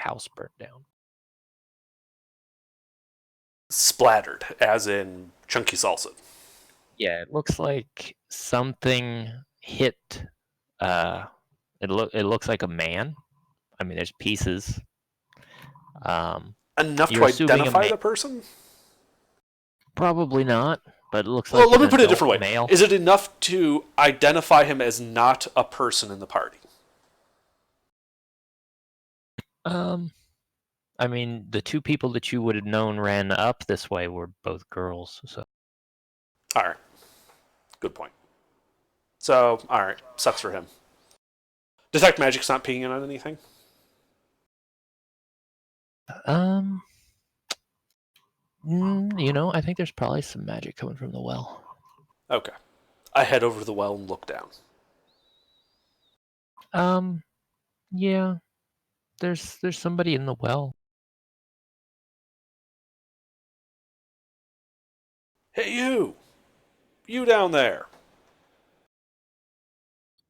house burnt down. Splattered, as in chunky salsa. Yeah, it looks like something hit. It looks like a man. I mean, there's pieces. Enough to identify the person? Probably not, but it looks like. Well, let me put it a different way. Male. Is it enough to identify him as not a person in the party? I mean, the two people that you would have known ran up this way were both girls, so. Alright. Good point. So, alright. Sucks for him. Detect Magic's not peeing in on anything? I think there's probably some magic coming from the well. Okay. I head over to the well and look down. Yeah. There's somebody in the well. Hey, you! You down there!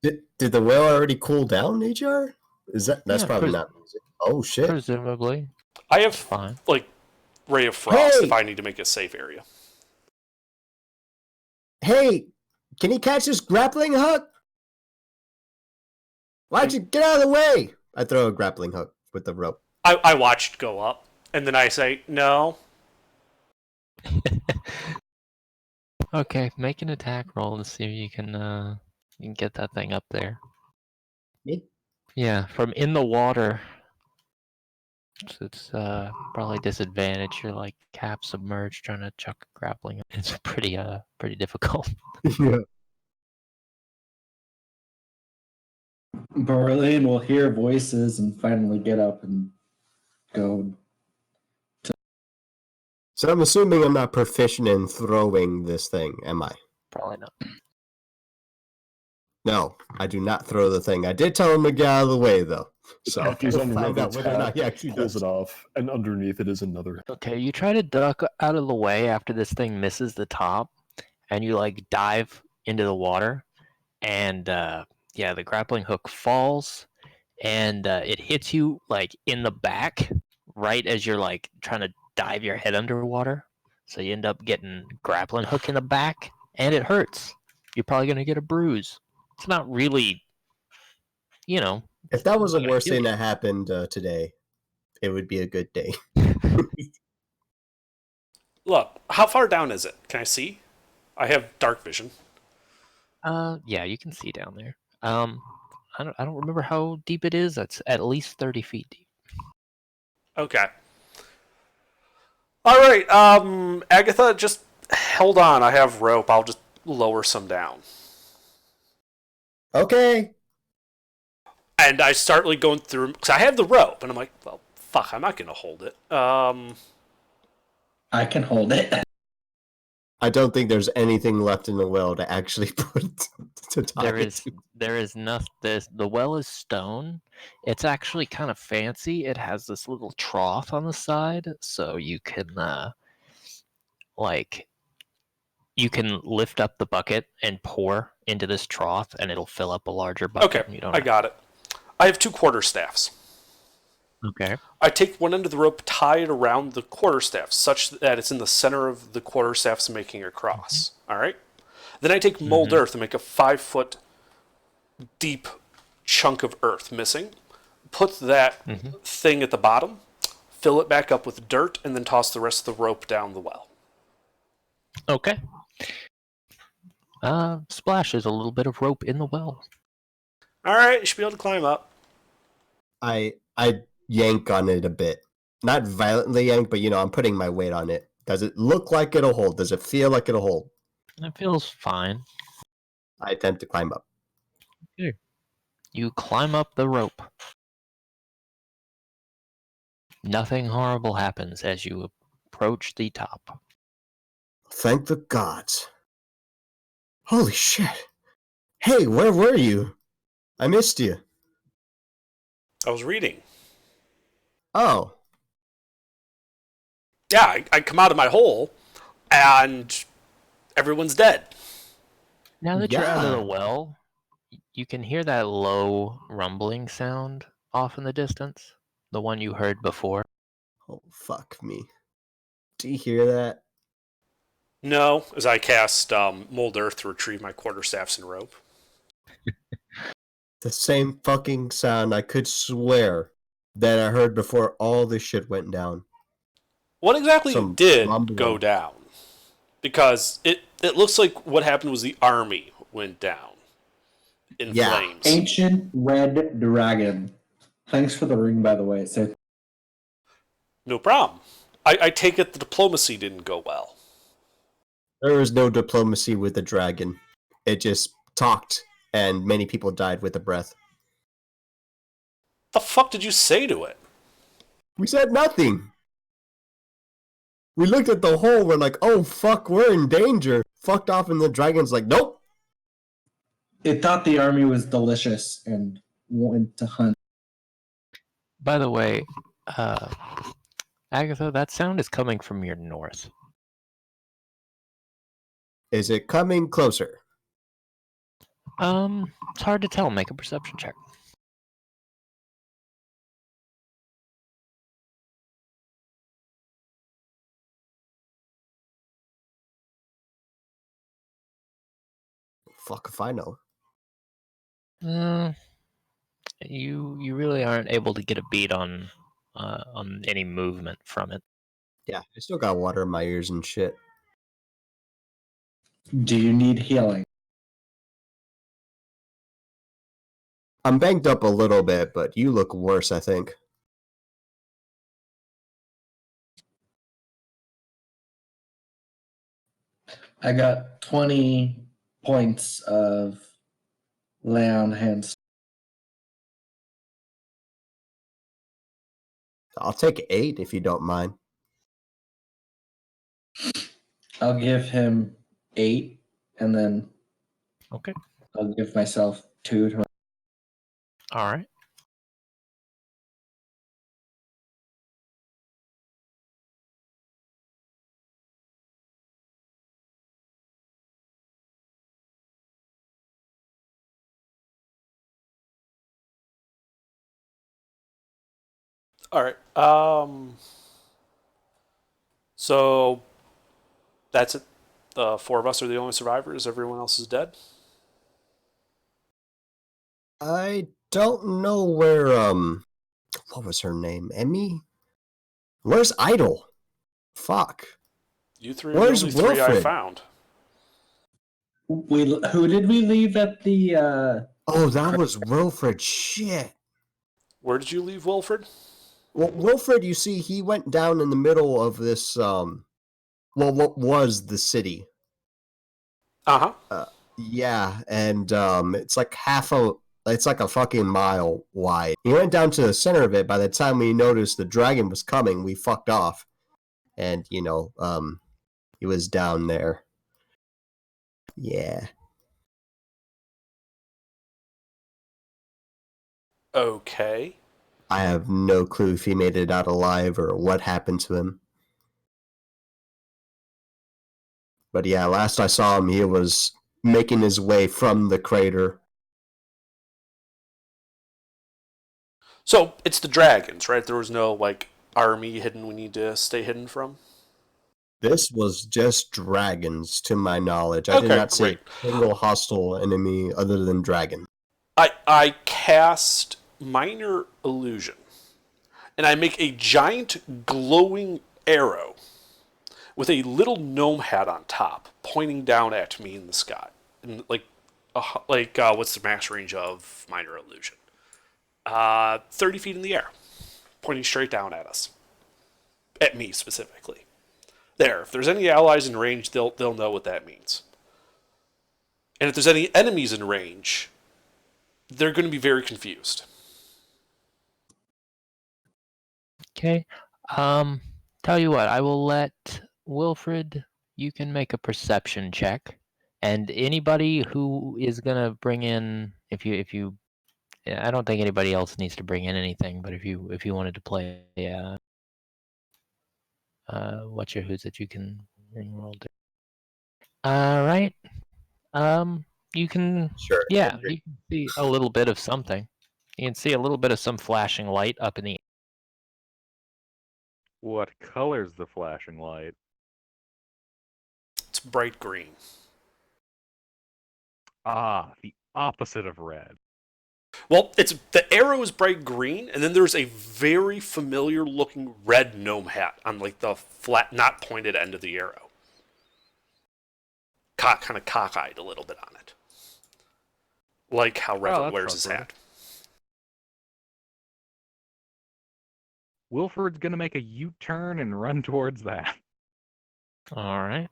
Did the well already cool down, HR? That's probably not music. Oh shit! Presumably. I have fine. Ray of Frost if I need to make a safe area. Hey, can you catch this grappling hook? Why'd you get out of the way? I throw a grappling hook with the rope. I watched go up, and then I say no. Okay, make an attack roll and see if you can get that thing up there. Me? Yeah, from in the water. So it's probably disadvantage. You're like half submerged trying to chuck a grappling. It's pretty difficult. Yeah. Berlin will hear voices and finally get up and go. So I'm assuming I'm not proficient in throwing this thing, am I? Probably not. No, I do not throw the thing. I did tell him to get out of the way, though. So He's on find another out whether or not he actually pulls does it off, and underneath it is another. Okay, you try to duck out of the way after this thing misses the top, and you like dive into the water, and the grappling hook falls, and it hits you like in the back, right as you're like trying to dive your head underwater. So you end up getting grappling hook in the back, and it hurts. You're probably gonna get a bruise. It's not really, If that was the worst thing that happened today, it would be a good day. Look, how far down is it? Can I see? I have dark vision. Yeah, you can see down there. I don't remember how deep it is. It's at least 30 feet deep. Okay. All right, Agatha, just hold on. I have rope. I'll just lower some down. Okay. And I start like going through because I have the rope, and I'm like, well, fuck, I'm not gonna hold it. I can hold it. I don't think there's anything left in the well to actually put to tie There it. is nothing. The well is stone. It's actually kind of fancy. It has this little trough on the side, so you can you can lift up the bucket and pour into this trough, and it'll fill up a larger bucket. Okay, I got it. I have 2 quarterstaffs. Okay. I take one end of the rope, tie it around the quarterstaff, such that it's in the center of the quarterstaffs, making a cross. All right. Then I take mold earth and make a 5-foot deep chunk of earth missing. Put that thing at the bottom, fill it back up with dirt, and then toss the rest of the rope down the well. Okay. Splashes a little bit of rope in the well. All right, you should be able to climb up. I yank on it a bit. Not violently yank, but I'm putting my weight on it. Does it look like it'll hold? Does it feel like it'll hold? It feels fine. I attempt to climb up. Okay. You climb up the rope. Nothing horrible happens as you approach the top. Thank the gods. Holy shit. Hey, where were you? I missed you. I was reading. Oh. Yeah, I come out of my hole, and everyone's dead. Now that you're out of the well, you can hear that low rumbling sound off in the distance. The one you heard before. Oh, fuck me. Do you hear that? No, as I cast Mold Earth to retrieve my quarterstaffs and rope. The same fucking sound I could swear that I heard before all this shit went down. What exactly Some did go mumbling. down? Because it looks like what happened was the army went down in Yeah. flames. Ancient red dragon. Thanks for the ring, by the way. So No problem. I take it the diplomacy didn't go well. There was no diplomacy with the dragon. It just talked, and many people died with a breath. The fuck did you say to it? We said nothing. We looked at the hole, we're like, oh fuck, we're in danger. Fucked off, and the dragon's like, nope. it thought the army was delicious and went to hunt. By the way, Agatha, that sound is coming from your north. Is it coming closer? It's hard to tell. Make a perception check. Fuck if I know. You really aren't able to get a beat on any movement from it. Yeah, I still got water in my ears and shit. Do you need healing? I'm banged up a little bit, but you look worse, I think. I got 20 points of lay on hands. I'll take 8 if you don't mind. I'll give him 8, and then Okay. I'll give myself 2 to. All right. All right. So that's it. The 4 of us are the only survivors. Everyone else is dead. I don't know where, what was her name? Emmy? Where's Idol? Fuck. You 3 are Where's the only 3 I Wilfred? found. Who did we leave at the? Oh, that was Wilfred. Shit. Where did you leave Wilfred? Well, Wilfred, you see, he went down in the middle of this, well, what was the city? Uh-huh. Yeah, and it's like it's like a fucking mile wide. He went down to the center of it. By the time we noticed the dragon was coming, we fucked off. And, he was down there. Yeah. Okay. I have no clue if he made it out alive or what happened to him. But yeah, last I saw him, he was making his way from the crater. So it's the dragons, right? There was no, like, army hidden we need to stay hidden from? This was just dragons, to my knowledge. I did Okay, not see great. a single hostile enemy other than dragon. I cast Minor Illusion. And I make a giant glowing arrow with a little gnome hat on top, pointing down at me in the sky. And what's the max range of Minor Illusion? 30 feet in the air, pointing straight down at us. At me specifically. There, if there's any allies in range, they'll know what that means. And if there's any enemies in range, they're going to be very confused. Okay. Tell you what, I will let Wilfred. You can make a perception check, and anybody who is gonna bring in, if you, I don't think anybody else needs to bring in anything, but if you wanted to play, what's your who's that you can roll? All right. You can, Sure. yeah, you can see a little bit of something. You can see a little bit of some flashing light up in the What color's the flashing light? It's bright green. Ah, the opposite of red. Well, it's the arrow is bright green, and then there's a very familiar looking red gnome hat on like the flat, not pointed end of the arrow. Kind of cockeyed a little bit on it, like how Revan that's wears his trustworthy. hat. Wilford's gonna make a U-turn and run towards that. All right.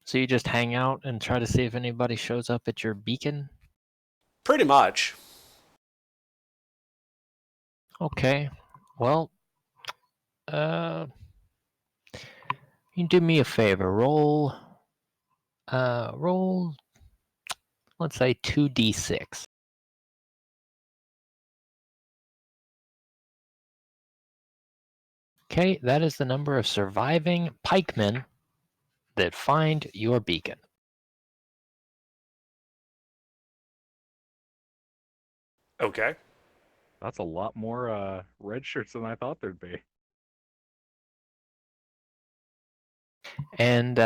So you just hang out and try to see if anybody shows up at your beacon? Pretty much. Okay. Well, you do me a favor. Roll, let's say 2d6. Okay, that is the number of surviving pikemen that find your beacon. Okay. That's a lot more red shirts than I thought there'd be. And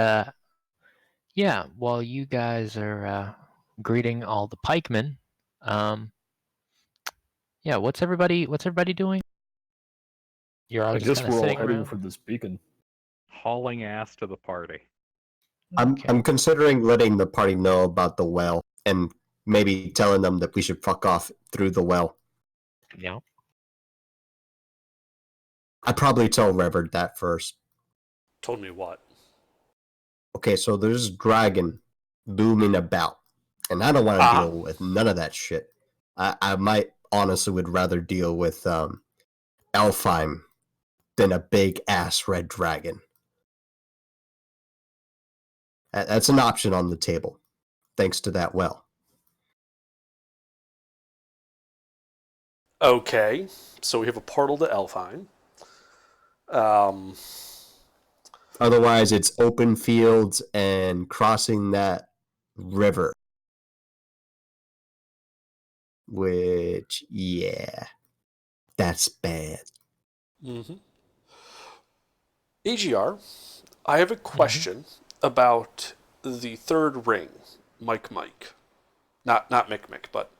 yeah, while you guys are greeting all the pikemen, yeah, what's everybody doing? You're all I just guess kind of we're all sitting heading around. for this beacon. Hauling ass to the party. Okay. I'm considering letting the party know about the well and maybe telling them that we should fuck off through the well. Yeah. I'd probably tell Revered that first. Told me what? Okay, so there's a dragon looming about, and I don't want to deal with none of that shit. I might honestly would rather deal with Elfheim than a big ass red dragon. That's an option on the table, thanks to that well. Okay, so we have a portal to Elfheim. Otherwise, it's open fields and crossing that river. Which, yeah, that's bad. Mm-hmm. AGR, I have a question about the third ring, Mike. Not Mick, but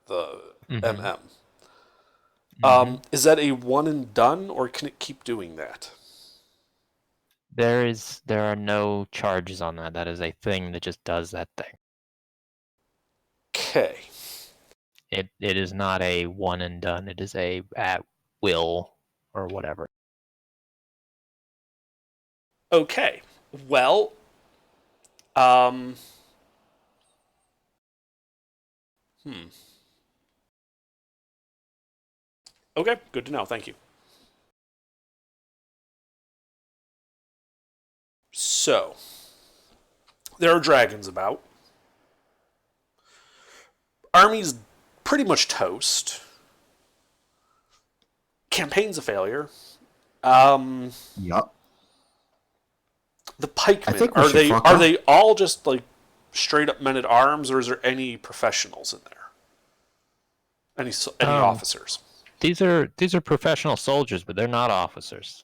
the MM. Is that a one and done, or can it keep doing that? There are no charges on that. That is a thing that just does that thing. Okay. It is not a one and done. It is a at will or whatever. Okay. Well, Okay, good to know. Thank you. So, there are dragons about. Army's pretty much toast. Campaign's a failure. Yup. The pikemen, I think we are should they fuck are off. they all just like straight up men at arms, or is there any professionals in there? Any officers? These are professional soldiers, but they're not officers.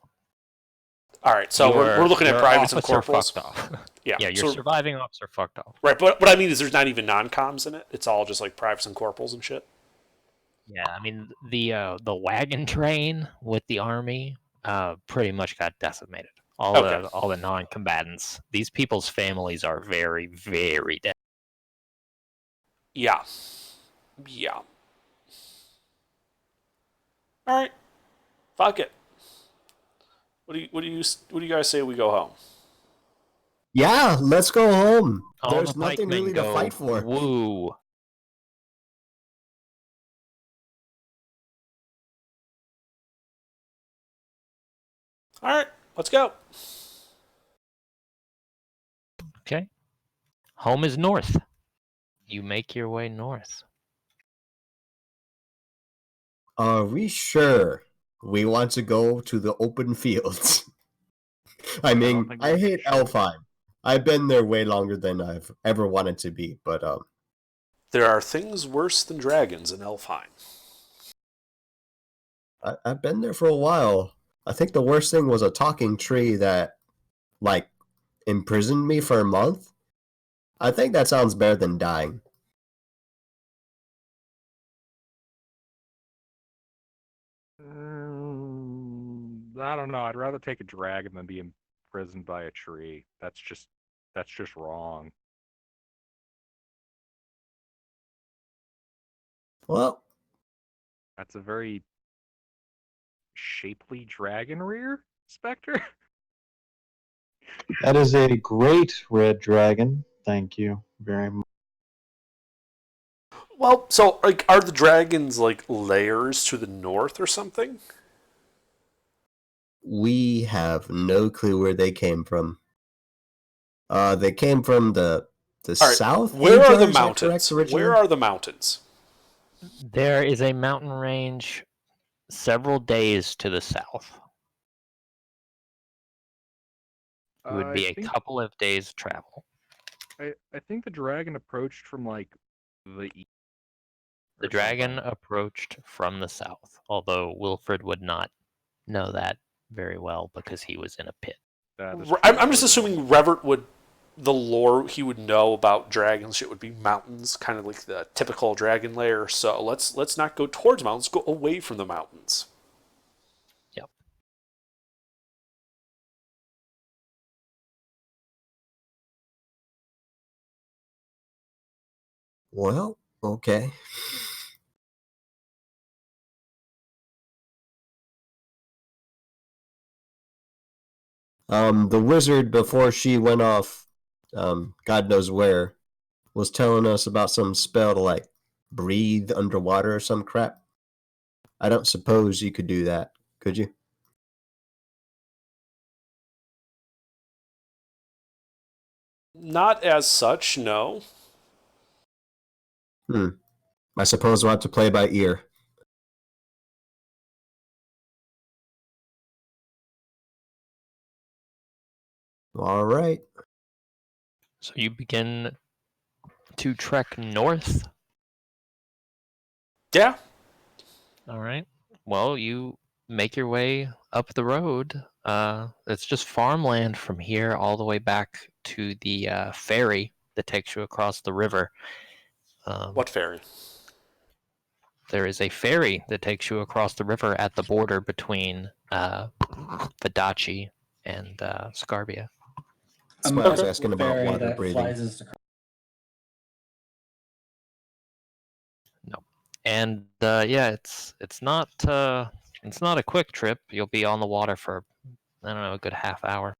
All right, so we're looking at your privates and officer corporals. fucked off. Yeah, Yeah, your surviving officer fucked off. Right, but what I mean is there's not even non-coms in it. It's all just like privates and corporals and shit. Yeah, I mean the wagon train with the army pretty much got decimated. All the non-combatants. These people's families are very, very dead. Yeah. All right, fuck it. What do you guys say we go home? Yeah, let's go home. All There's the nothing pikemen really go, to fight for. Woo. All right, let's go. Okay. Home is north. You make your way north. Are we sure we want to go to the open fields? I mean, think I we hate should. Elfheim. I've been there way longer than I've ever wanted to be, but There are things worse than dragons in Elfheim. I've been there for a while. I think the worst thing was a talking tree that, like, imprisoned me for a month. I think that sounds better than dying. I don't know. I'd rather take a dragon than be imprisoned by a tree. That's just wrong. Well, That's a very shapely dragon rear, Spectre. That is a great red dragon. Thank you very much. Well, so like, are the dragons like layers to the north or something? we have no clue where they came from. They came from the All right, south. where are Ajar, the is that correct, mountains? originally? Where are the mountains? There is a mountain range several days to the south. It would be a couple of days travel. I think the dragon approached from like the east. The dragon approached from the south, although Wilfred would not know that very well because he was in a pit. I'm just assuming Revert would, the lore he would know about dragons, shit would be mountains, kind of like the typical dragon lair. So let's not go towards mountains, go away from the mountains. Yep. Well, okay. The wizard, before she went off, God knows where, was telling us about some spell to, like, breathe underwater or some crap. I don't suppose you could do that, could you? Not as such, no. I suppose we'll have to play by ear. All right. So you begin to trek north. Yeah. All right. Well, you make your way up the road. It's just farmland from here all the way back to the ferry that takes you across the river. What ferry? There is a ferry that takes you across the river at the border between Vadachi and Scarbia. That's why I was asking about water breathing. No, and yeah, it's not a quick trip. You'll be on the water for I don't know, a good half hour.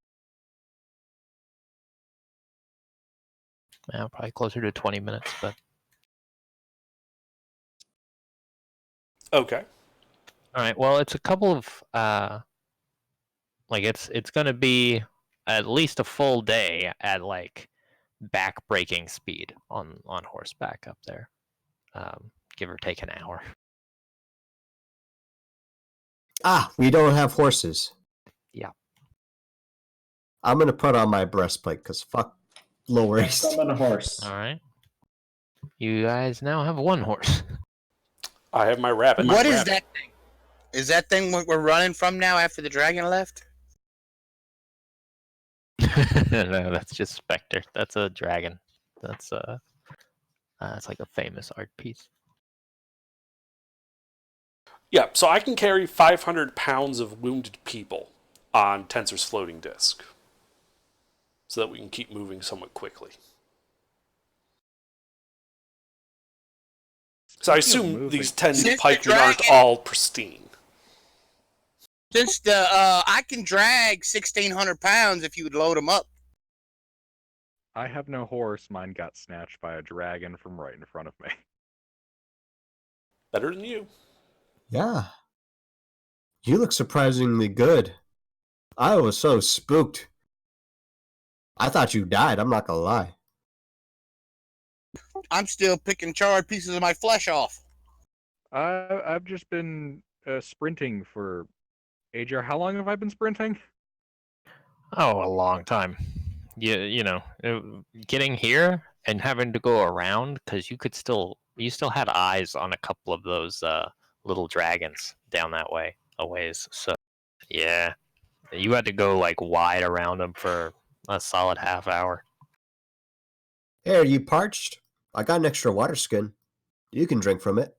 Yeah, probably closer to 20 minutes, but Okay. all right. Well, it's a couple of like it's gonna be at least a full day at like back-breaking speed on horseback up there, give or take an hour. Ah, we don't have horses. Yeah. I'm gonna put on my breastplate because fuck low race. Summon a horse. All right. You guys now have one horse. I have my rabbit. What is that thing? Is that thing what we're running from now after the dragon left? No, that's just Spectre. That's a dragon. That's it's like a famous art piece. Yeah, so I can carry 500 pounds of wounded people on Tensor's floating disk, so that we can keep moving somewhat quickly. So I assume these 10 pikemen aren't all pristine. Since the I can drag 1,600 pounds if you would load them up. I have no horse. Mine got snatched by a dragon from right in front of me. Better than you. Yeah. You look surprisingly good. I was so spooked. I thought you died, I'm not gonna lie. I'm still picking charred pieces of my flesh off. I've just been sprinting for Ajar. How long have I been sprinting? Oh, a long time. You know, getting here and having to go around because you still had eyes on a couple of those little dragons down that way a ways. So yeah, you had to go like wide around them for a solid half hour. Hey, are you parched? I got an extra water skin. You can drink from it.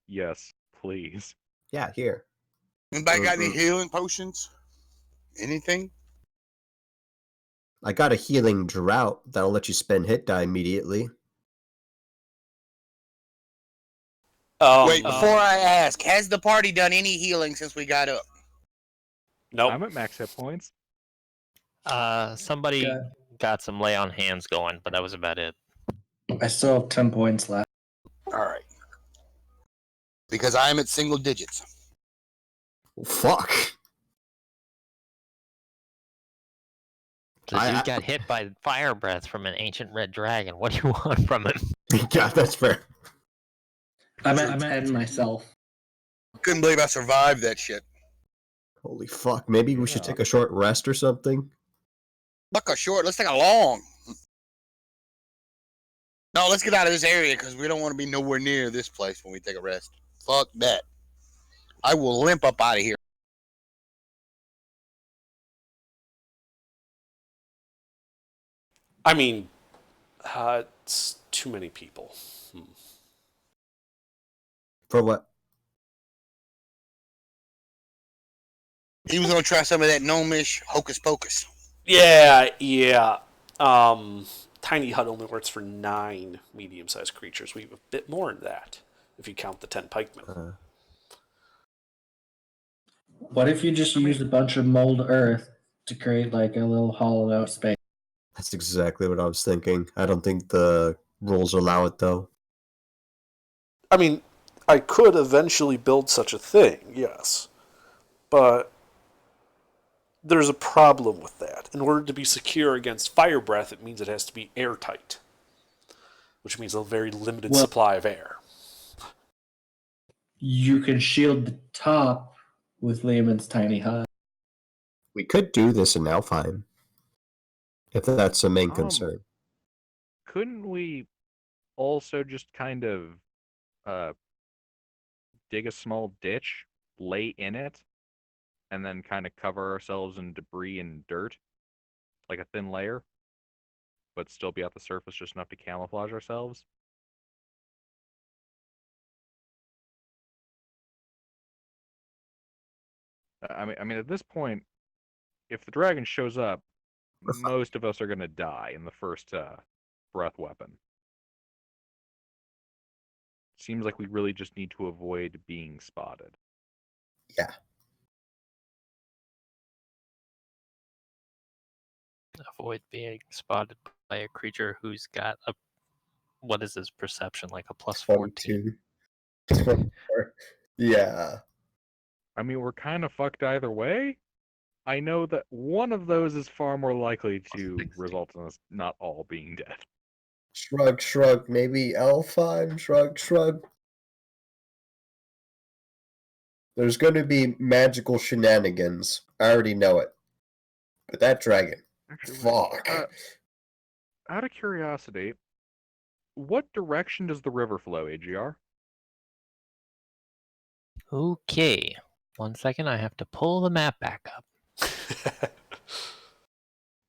Yes, please. Yeah, here. Anybody got any healing potions? Anything? I got a healing drought that'll let you spend hit die immediately. Wait, before I ask, has the party done any healing since we got up? Nope. I'm at max hit points. Somebody got some lay on hands going, but that was about it. I still have 10 points left. All right. Because I'm at single digits. Fuck. The dude got hit by fire breath from an ancient red dragon. What do you want from him? Yeah, that's fair. I'm at 10 myself. Couldn't believe I survived that shit. Holy fuck. Maybe we should take a short rest or something? Fuck a short. Let's take a long. No, let's get out of this area because we don't want to be nowhere near this place when we take a rest. Fuck that. I will limp up out of here. I mean, it's too many people. For what? He was going to try some of that gnomish hocus pocus. Yeah. Tiny hut only works for 9 medium-sized creatures. We have a bit more than that, if you count the 10 pikemen. What if you just use a bunch of mold earth to create like a little hollowed out space? That's exactly what I was thinking. I don't think the rules allow it, though. I mean, I could eventually build such a thing, yes. But there's a problem with that. In order to be secure against fire breath, it means it has to be airtight, which means a very limited supply of air. You can shield the top with Lehman's tiny hut. We could do this in Alfheim, if that's the main concern. Couldn't we also just kind of dig a small ditch, lay in it, and then kind of cover ourselves in debris and dirt, like a thin layer, but still be at the surface just enough to camouflage ourselves? I mean, at this point, if the dragon shows up, most of us are going to die in the first breath weapon. Seems like we really just need to avoid being spotted. Yeah. Avoid being spotted by a creature who's got a, what is his perception, like a plus 14? 24. Yeah. I mean, we're kind of fucked either way. I know that one of those is far more likely to result in us not all being dead. Shrug, shrug. Maybe Alfheim? Shrug, shrug. There's going to be magical shenanigans. I already know it. But that dragon. Actually, Fuck. Out of curiosity, what direction does the river flow, AGR? Okay. 1 second, I have to pull the map back up.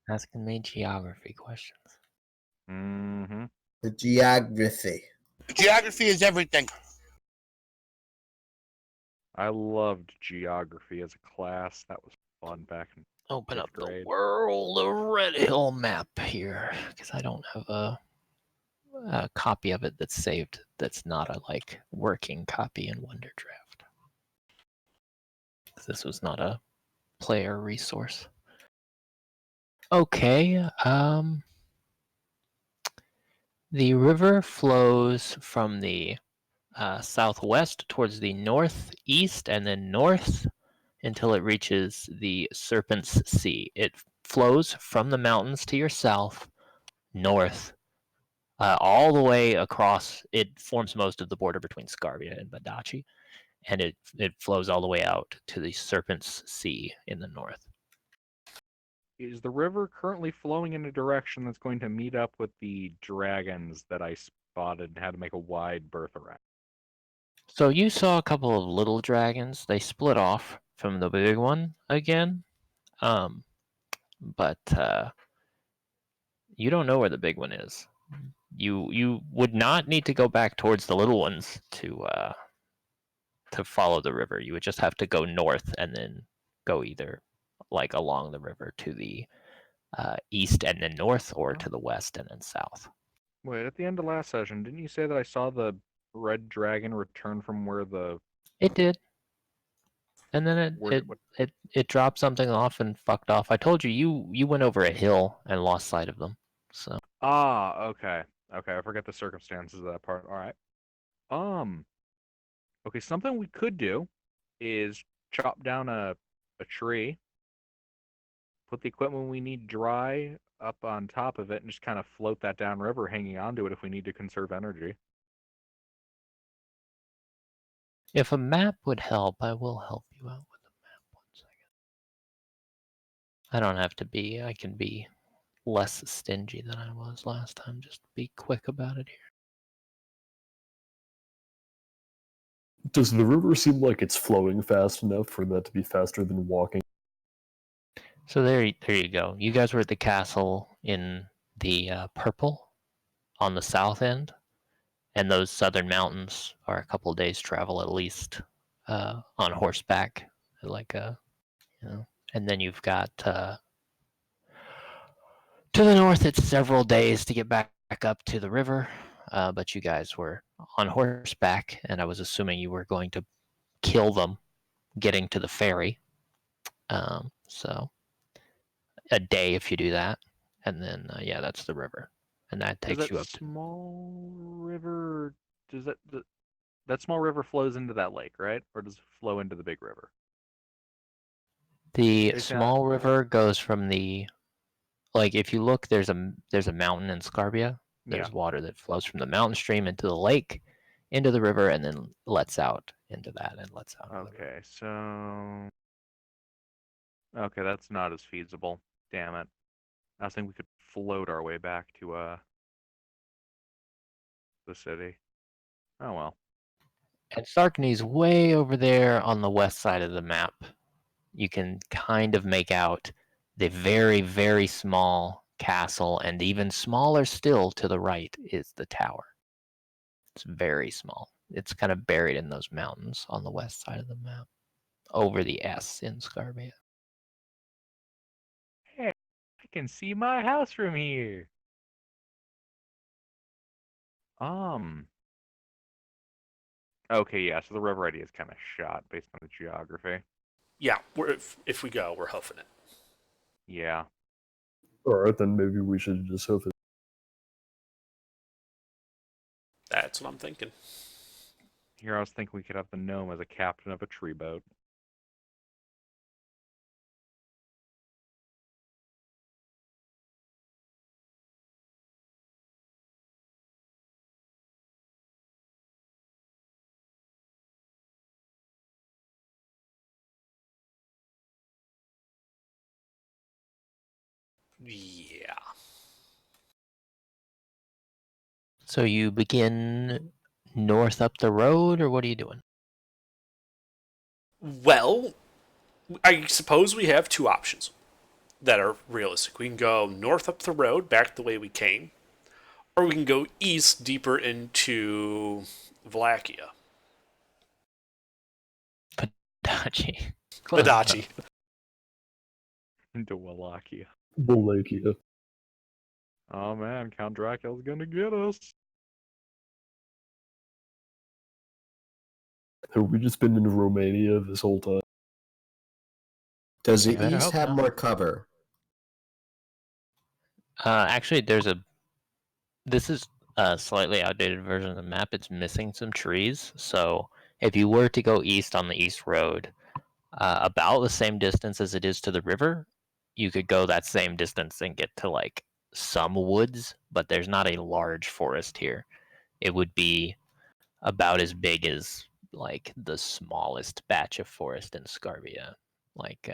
Asking me geography questions. Mm-hmm. The geography. Geography is everything. I loved geography as a class. That was fun back in Open up grade. the World of Redhill map here, because I don't have a copy of it that's saved. That's not a working copy in Wonderdraft. This was not a player resource. Okay. The river flows from the southwest towards the northeast and then north until it reaches the Serpent's Sea. It flows from the mountains to your south, north, all the way across. It forms most of the border between Scarvia and Badachi, and it flows all the way out to the Serpent's Sea in the north. Is the river currently flowing in a direction that's going to meet up with the dragons that I spotted and had to make a wide berth around? So you saw a couple of little dragons. They split off from the big one again. But you don't know where the big one is. You would not need to go back towards the little ones to follow the river. You would just have to go north and then go either like along the river to the east and then north, or to the west and then south. Wait, at the end of last session, didn't you say that I saw the red dragon return from where the It did, and then where did what? it dropped something off and fucked off. I told you went over a hill and lost sight of them. So Ah, okay, okay. I forget the circumstances of that part. All right. Okay. Something we could do is chop down a tree, put the equipment we need dry up on top of it, and just kind of float that downriver, hanging onto it if we need to conserve energy. if a map would help, I will help you out with the map. 1 second. I don't have to be. I can be less stingy than I was last time. Just be quick about it here. Does the river seem like it's flowing fast enough for that to be faster than walking? So there you go. You guys were at the castle in the purple on the south end, and those southern mountains are a couple of days' travel at least on horseback, like and then you've got to the north. It's several days to get back up to the river, but you guys were on horseback, and I was assuming you were going to kill them getting to the ferry. So a day if you do that, and then yeah, that's the river, and that Does takes that you up to small river? Does that small river flows into that lake, right? Or does it flow into the big river? the Basically, small river. Goes from the, like, if you look, there's a mountain in Scarbia. yeah. There's water that flows from the mountain stream into the lake, into the river, and then lets out into that and lets out into the river. Okay, so okay, that's not as feasible. Damn it. I was thinking we could float our way back to the city. Oh well. And Sarkany's way over there on the west side of the map. You can kind of make out the very, very small castle, and even smaller still to the right is the tower. It's very small. It's kind of buried in those mountains on the west side of the map, over the S in Scarbia. Hey, I can see my house from here. Okay, yeah, so the river idea is kind of shot based on the geography. Yeah, if we go, we're hoofing it. Yeah. Alright, then maybe we should just hoof it. That's what I'm thinking. Here I was thinking we could have the gnome as a captain of a tree boat. Yeah. So you begin north up the road, or what are you doing? Well, I suppose we have two options that are realistic. We can go north up the road, back the way we came, or we can go east deeper into Vlachia. Padachi. Adachi. Into Wallachia. Wallachia. Oh man, Count Dracula's gonna get us. Have we just been in Romania this whole time? Does the I better east hope have not. more cover? Actually, this is a slightly outdated version of the map. It's missing some trees. So if you were to go east on the east road, about the same distance as it is to the river, you could go that same distance and get to like some woods, but there's not a large forest here. It would be about as big as like the smallest batch of forest in Scarbia. Like,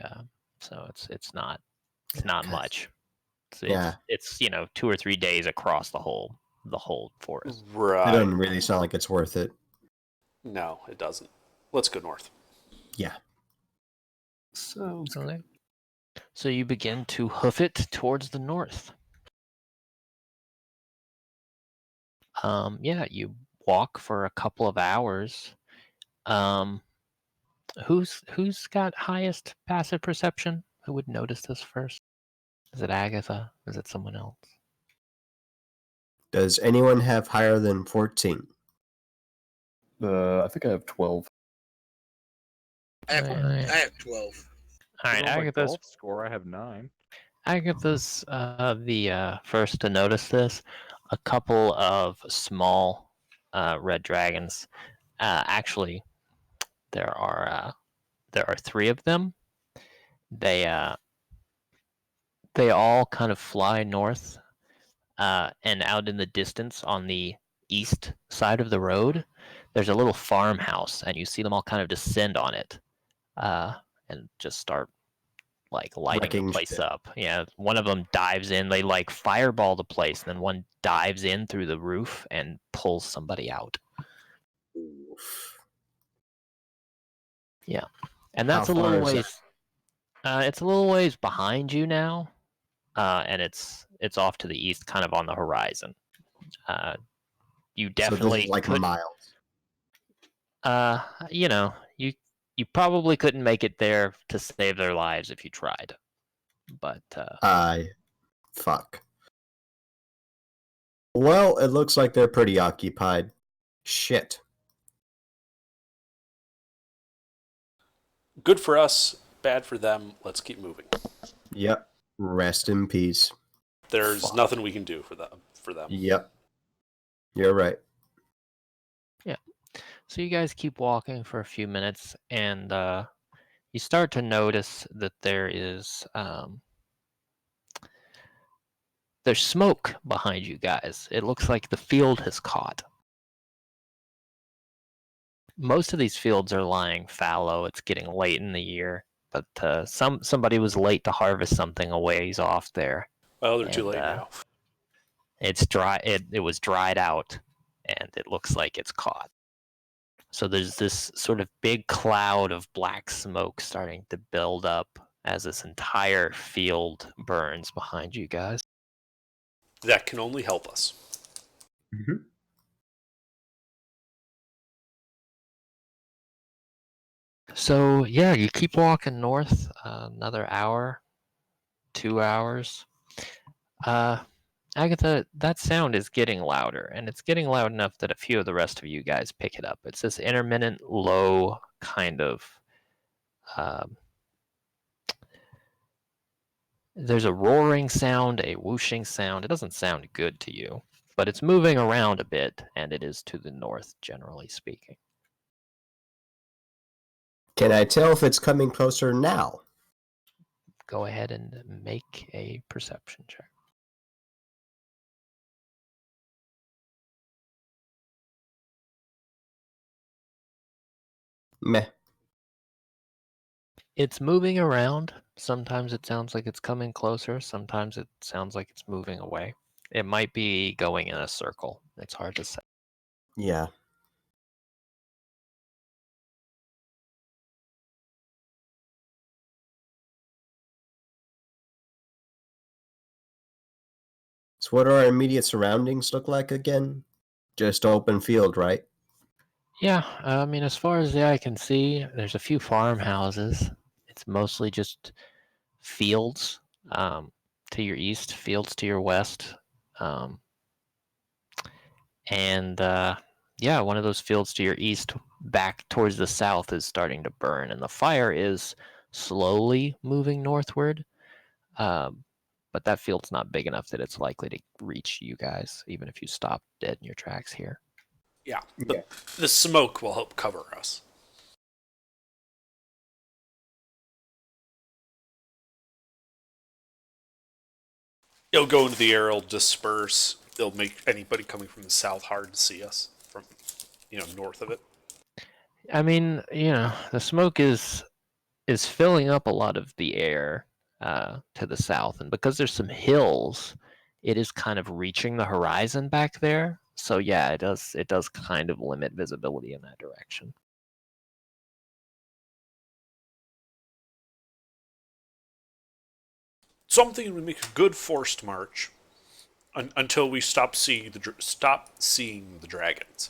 so it's not Okay. much. Yeah. It's 2 or 3 days across the whole forest. It Right. doesn't really sound like it's worth it. No, it doesn't. Let's go north. Yeah. Sounds good. Okay. So you begin to hoof it towards the north. Yeah, you walk for a couple of hours. Um, who's got highest passive perception? Who would notice this first? Is it Agatha? Is it someone else? Does anyone have higher than 14? I think I have 12. I have, Alright. I have 12. All right, On my Agatha's golf score, I have 9. Agatha's the first to notice this. A couple of small red dragons. Actually, there are 3 of them. They all kind of fly north, and out in the distance on the east side of the road, there's a little farmhouse, and you see them all kind of descend on it, and just start like lighting the Wrecking place shit. up. Yeah, one of them dives in. They like fireball the place, and then one dives in through the roof and pulls somebody out. Oof. Yeah, and How that's a far little is that? ways. It's a little ways behind you now, and it's off to the east, kind of on the horizon. You So this definitely is like couldn't. miles. You know, you probably couldn't make it there to save their lives if you tried. But Fuck. Well, it looks like they're pretty occupied. Shit. Good for us, bad for them. Let's keep moving. Yep. Rest in peace. There's Fuck. nothing we can do for them. Yep. You're right. so you guys keep walking for a few minutes, and you start to notice that there's smoke behind you guys. It looks like the field has caught. Most of these fields are lying fallow. It's getting late in the year, but somebody was late to harvest something a ways off there. Well, they're too And, late now. It's dry. It was dried out, and it looks like it's caught. So there's this sort of big cloud of black smoke starting to build up as this entire field burns behind you guys. That can only help us. Mm-hmm. So yeah, you keep walking north, another hour, 2 hours. Agatha, that sound is getting louder, and it's getting loud enough that a few of the rest of you guys pick it up. It's this intermittent, low kind of. There's a roaring sound, a whooshing sound. It doesn't sound good to you, but it's moving around a bit, and it is to the north, generally speaking. Can I tell if it's coming closer now? Go ahead and make a perception check. Meh. It's moving around. Sometimes it sounds like it's coming closer. Sometimes it sounds like it's moving away. It might be going in a circle. It's hard to say. Yeah. So what do our immediate surroundings look like again? Just open field, right? Yeah, I mean, as far as the eye can see, there's a few farmhouses. It's mostly just fields to your east, fields to your west. And yeah, one of those fields to your east, back towards the south, is starting to burn, and the fire is slowly moving northward. But that field's not big enough that it's likely to reach you guys, even if you stop dead in your tracks here. Yeah, but the smoke will help cover us. It'll go into the air, it'll disperse. It'll make anybody coming from the south hard to see us from, north of it. I mean, the smoke is filling up a lot of the air to the south, and because there's some hills, it is kind of reaching the horizon back there. So yeah, it does kind of limit visibility in that direction. So I'm thinking we make a good forced march until we stop seeing the dragons.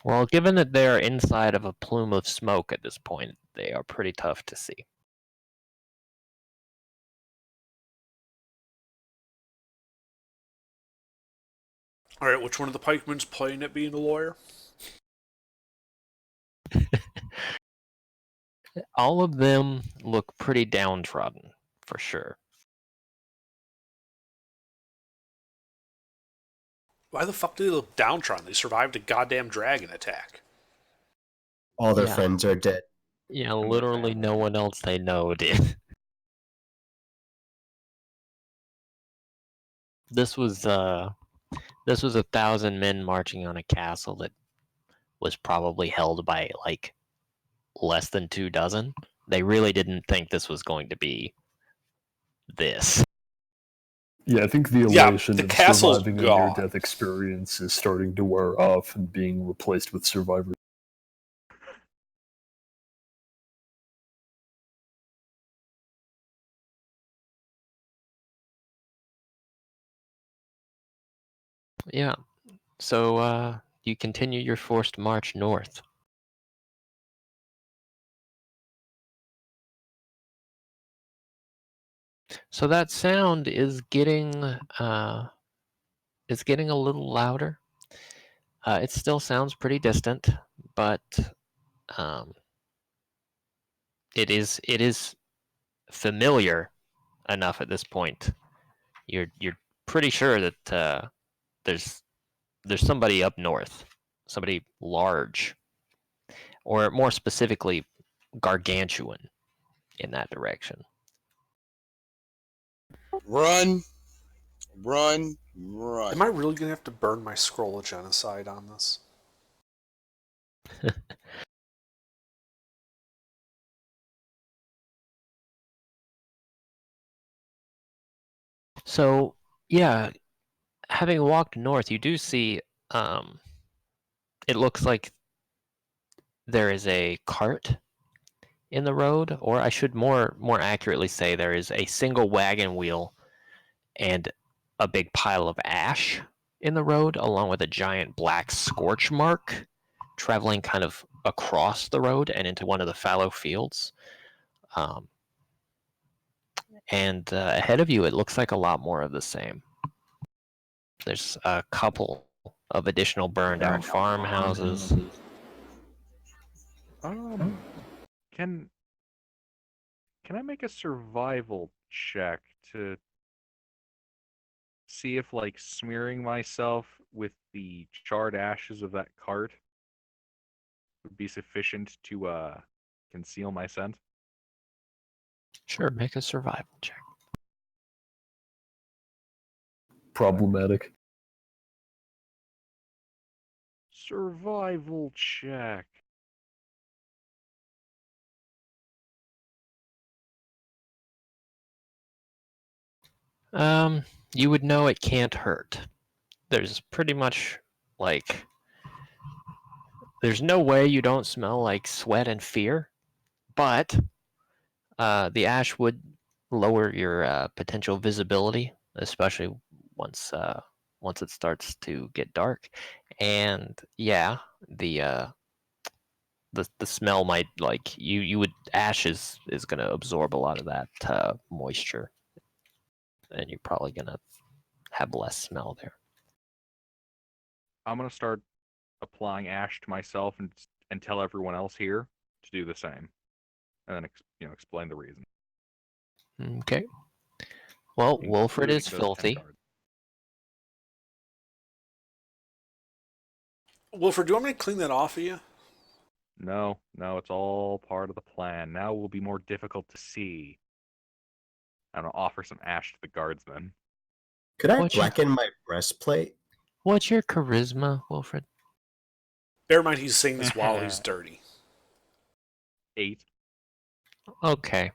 Well, given that they are inside of a plume of smoke at this point, they are pretty tough to see. All right, which one of the pikemen's playing at being a lawyer? All of them look pretty downtrodden, for sure. Why the fuck do they look downtrodden? They survived a goddamn dragon attack. All their Yeah. friends are dead. Yeah, And their literally no family. one else they know did. This was 1,000 men marching on a castle that was probably held by like less than 2 dozen. They really didn't think this was going to be this. Yeah, I think the Yeah, elation the of castle's surviving a gone. near-death experience is starting to wear off and being replaced with survivors. Yeah. So you continue your forced march north. So that sound is getting a little louder. It still sounds pretty distant, but um, it is familiar enough at this point. You're pretty sure that there's somebody up north, somebody large, or more specifically, gargantuan in that direction. Run, run, run. Am I really gonna have to burn my scroll of genocide on this? So yeah, having walked north, you do see. It looks like there is a cart in the road, or I should more accurately say there is a single wagon wheel and a big pile of ash in the road, along with a giant black scorch mark traveling kind of across the road and into one of the fallow fields. And ahead of you, it looks like a lot more of the same. There's a couple of additional burned out farmhouses. Can I make a survival check to see if like smearing myself with the charred ashes of that cart would be sufficient to conceal my scent? Sure, make a survival check. Problematic. Survival check. You would know it can't hurt. There's pretty much like there's no way you don't smell like sweat and fear, but the ash would lower your potential visibility, especially once once it starts to get dark. And yeah, the smell might like you would ash is going to absorb a lot of that moisture, and you're probably going to have less smell there. I'm gonna start applying ash to myself and tell everyone else here to do the same, and then explain the reason. Okay. Well, Wilfred including is those 10 filthy. guards. Wilfred, do you want me to clean that off of you? No, it's all part of the plan. Now it will be more difficult to see. I'm gonna offer some ash to the guardsmen. Could I What's your- blacken my breastplate? What's your charisma, Wilfred? Bear in mind he's saying this while he's dirty. 8. Okay.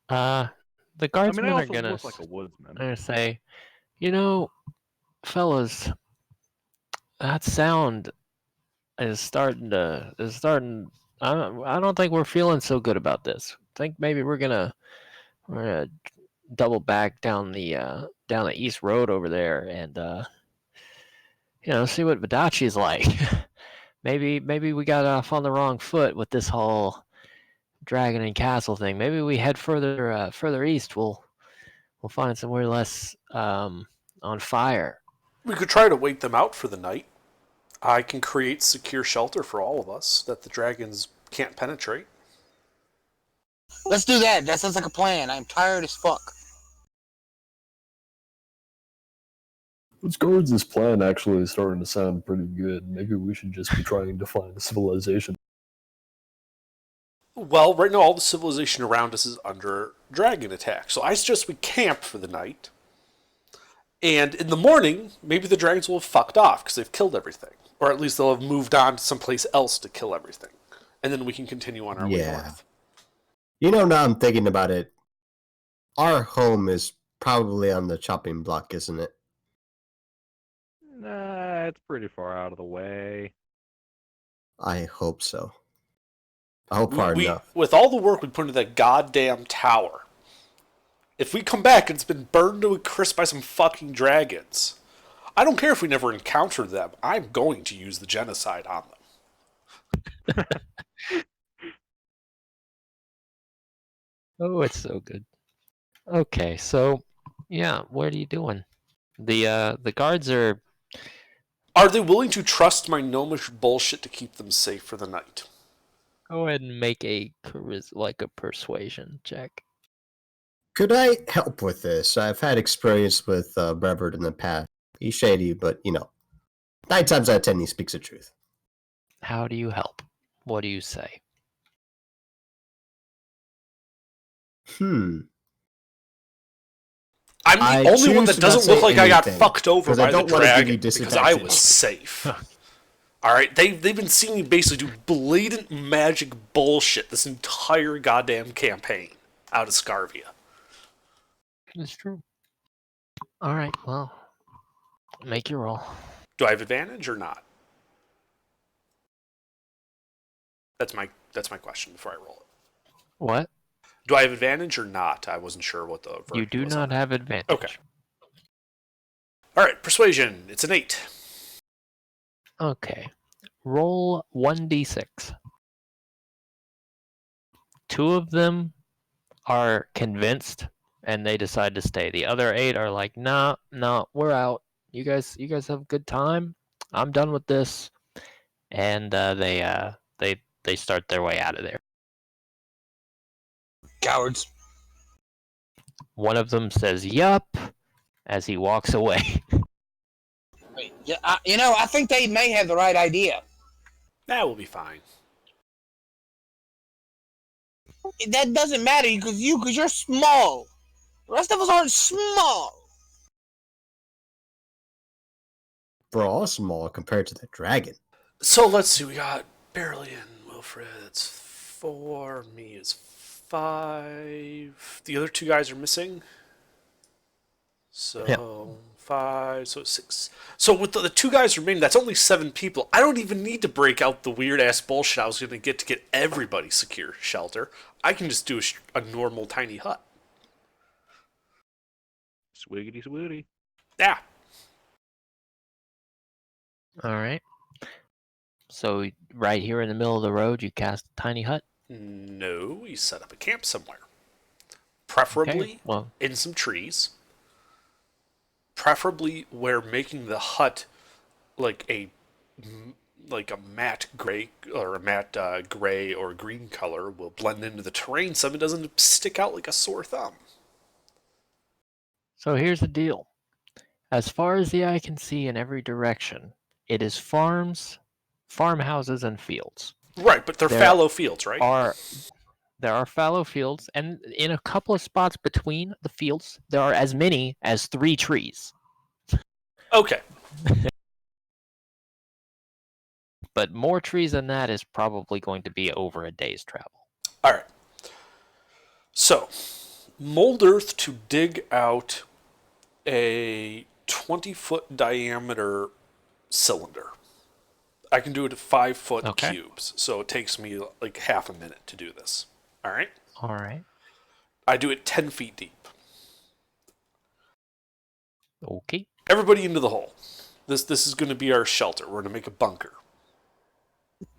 The I mean, guardsmen I are also gonna look like a woodsman. say, you know, fellas, that sound is starting. I don't think we're feeling so good about this. I think maybe we're gonna double back down the east road over there and see what Vadachi's like. maybe we got off on the wrong foot with this whole dragon and castle thing. Maybe we head further east. We'll find somewhere less on fire. We could try to wait them out for the night. I can create secure shelter for all of us that the dragons can't penetrate. Let's do that. That sounds like a plan. I'm tired as fuck. This guards' plan actually is starting to sound pretty good. Maybe we should just be trying to find a civilization. Well, right now all the civilization around us is under dragon attack, so I suggest we camp for the night. And in the morning, maybe the dragons will have fucked off because they've killed everything. Or at least they'll have moved on to someplace else to kill everything. And then we can continue on our way north. Now I'm thinking about it. Our home is probably on the chopping block, isn't it? Nah, it's pretty far out of the way. I hope so. I hope far enough. With all the work we put into that goddamn tower, if we come back and it's been burned to a crisp by some fucking dragons, I don't care if we never encounter them. I'm going to use the genocide on them. Oh, it's so good. Okay, so yeah, what are you doing? The guards are. Are they willing to trust my gnomish bullshit to keep them safe for the night? Go ahead and make a persuasion check. Could I help with this? I've had experience with Brevard in the past. He's shady, but 9 times out of 10 he speaks the truth. How do you help? What do you say? I'm the only one that doesn't look like I got fucked over by the dragon because I was safe. Alright, they've been seeing me basically do blatant magic bullshit this entire goddamn campaign out of Scarvia. It's true. Alright, well, make your roll. Do I have advantage or not? That's my question before I roll it. What? Do I have advantage or not? I wasn't sure what the You do not have advantage. Okay. Alright, persuasion. It's an 8. Okay. Roll 1d6. 2 of them are convinced and they decide to stay. The other 8 are like, no, we're out. You guys have a good time. I'm done with this. And they start their way out of there. Cowards. One of them says, yup, as he walks away. Yeah, I think they may have the right idea. That will be fine. That doesn't matter because you're small. The rest of us aren't small. We're all small compared to the dragon. So let's see. We got Barely and Wilfred. That's 4. Me is 5. The other 2 guys are missing. So 5. So 6. So with the 2 guys remaining, that's only 7 people. I don't even need to break out the weird ass bullshit I was going to get everybody secure shelter. I can just do a normal tiny hut. Swiggity swooty. Yeah. All right. So right here in the middle of the road, you cast a tiny hut? No, we set up a camp somewhere. Preferably in some trees. Preferably where making the hut like a matte gray or a matte gray or green color will blend into the terrain so it doesn't stick out like a sore thumb. So here's the deal. As far as the eye can see in every direction, it is farms, farmhouses, and fields. Right, but they're fallow fields, right? There are fallow fields, and in a couple of spots between the fields, there are as many as 3 trees. Okay. But more trees than that is probably going to be over a day's travel. All right. So, mold earth to dig out a 20-foot diameter cylinder. I can do it at 5-foot Okay. cubes, so it takes me like half a minute to do this. All right. All right. I do it 10 feet deep. Okay. Everybody into the hole. This is going to be our shelter. We're going to make a bunker.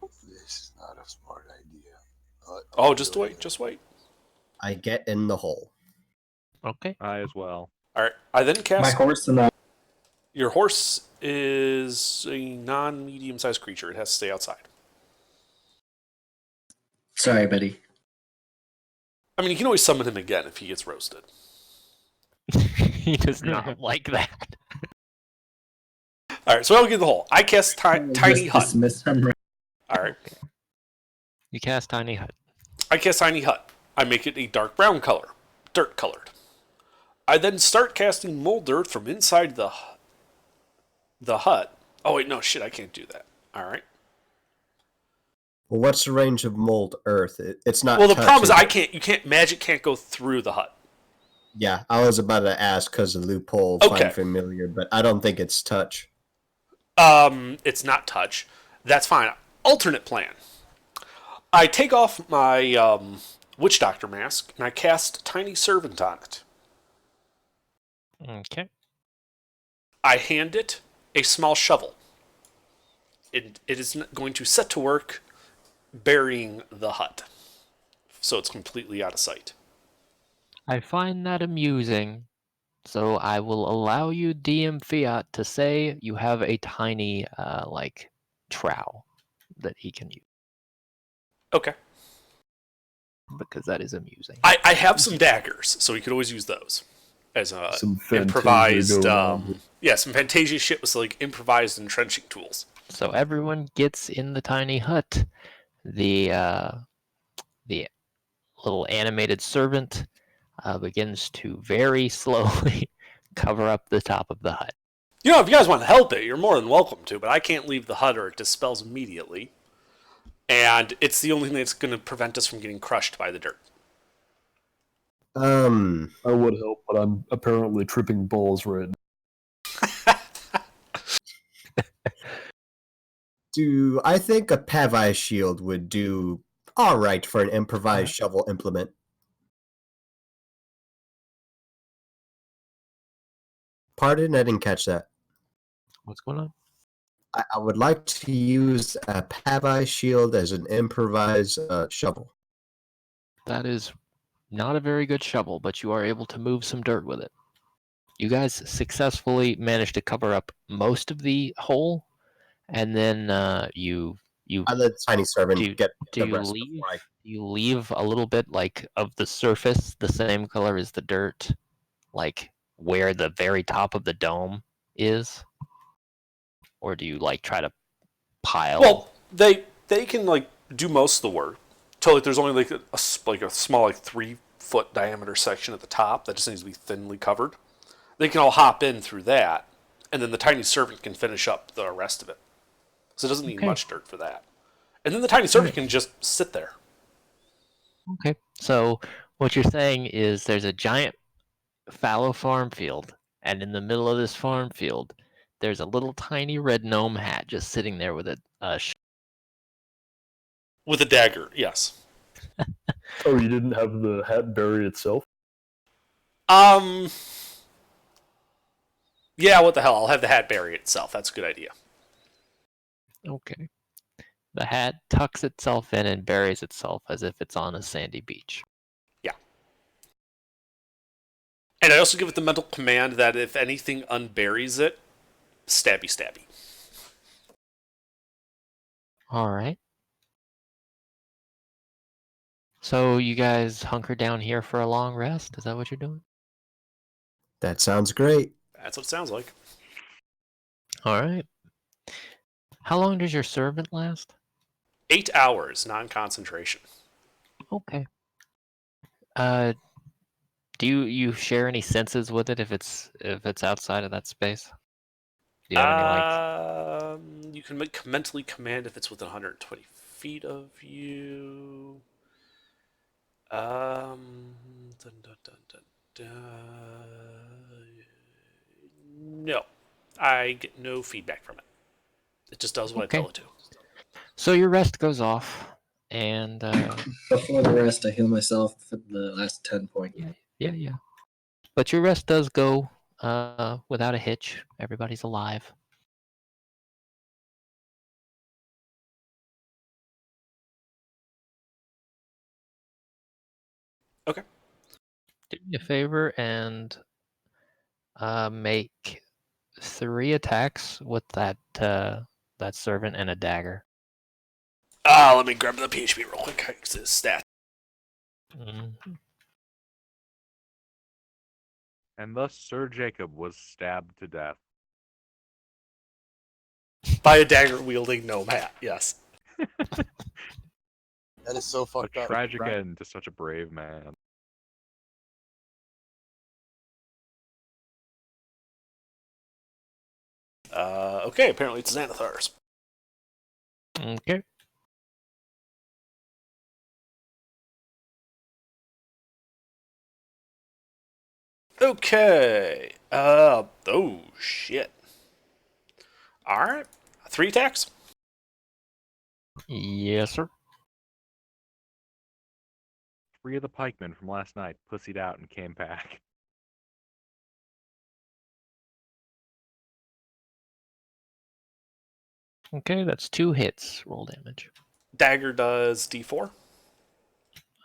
This is not a smart idea. Oh, just wait. Just wait. I get in the hole. Okay. I as well. All right. I then My cast. horse and I. Your horse is a non-medium-sized creature. It has to stay outside. Sorry, buddy. I mean, you can always summon him again if he gets roasted. He does not like that. All right. So I'll get the hole. I cast tiny Just hut. dismiss him. All right. You cast Tiny Hut. I cast tiny hut. I make it a dark brown color, dirt colored. I then start casting mold dirt from inside the hut. Oh wait, no shit, I can't do that. All right. Well, what's the range of mold earth? It's not. Well, the problem is touching. you can't. Magic can't go through the hut. Yeah, I was about to ask because the loophole. Okay. Find familiar, but I don't think it's touch. It's not touch. That's fine. Alternate plan. I take off my witch doctor mask and I cast tiny servant on it. Okay. I hand it a small shovel. It is going to set to work burying the hut, so it's completely out of sight. I find that amusing, so I will allow you, DM Fiat, to say you have a tiny, trowel that he can use, Okay. because that is amusing. I have some daggers, so we could always use those as Some Fantasia improvised. going on. Some Fantasia shit with like improvised entrenching tools. So everyone gets in the tiny hut. The little animated servant begins to very slowly cover up the top of the hut. You know, if you guys want to help it, you're more than welcome to, but I can't leave the hut or it dispels immediately. And it's the only thing that's going to prevent us from getting crushed by the dirt. I would help, but I'm apparently tripping balls right now. I think a Pavai shield would do all right for an improvised shovel implement? Pardon, I didn't catch that. What's going on? I would like to use a Pavai shield as an improvised shovel. That is not a very good shovel, but you are able to move some dirt with it. You guys successfully managed to cover up most of the hole, and then you I let Tiny Servant get do the you rest leave? before I... You leave a little bit like of the surface the same color as the dirt, like where the very top of the dome is, or do you like try to pile? Well, they can like do most of the work. So like, there's only like a small like 3-foot diameter section at the top that just needs to be thinly covered. They can all hop in through that, and then the tiny servant can finish up the rest of it. So it doesn't need Okay. much dirt for that. And then the tiny servant can just sit there. Okay, so what you're saying is there's a giant fallow farm field, and in the middle of this farm field, there's a little tiny red gnome hat just sitting there with With a dagger, yes. Oh, you didn't have the hat bury itself? Yeah, what the hell? I'll have the hat bury itself. That's a good idea. Okay. The hat tucks itself in and buries itself as if it's on a sandy beach. Yeah. And I also give it the mental command that if anything unburies it, stabby stabby. All right. So you guys hunker down here for a long rest? Is that what you're doing? That sounds great. That's what it sounds like. All right. How long does your servant last? 8 hours, non-concentration. Okay. Do you share any senses with it if it's outside of that space? Do you have any You can mentally command if it's within 120 feet of you. Dun, dun, dun, dun, dun. No, I get no feedback from it. It just does what Okay. I tell it to. So your rest goes off, and Before the rest, I heal myself for the last 10 points. yeah. But your rest does go without a hitch. Everybody's alive. Okay. Do me a favor and make 3 attacks with that servant and a dagger. Let me grab the PHP real quick. It's his stat. And thus Sir Jacob was stabbed to death. By a dagger-wielding gnome hat, yes. That is so A fucked up. tragic end to such a brave man. Okay, apparently it's Xanathar's. Okay. Okay. Oh, shit. Alright. 3 attacks? Yes, sir. 3 of the pikemen from last night pussied out and came back. Okay, that's 2 hits. Roll damage. Dagger does D4.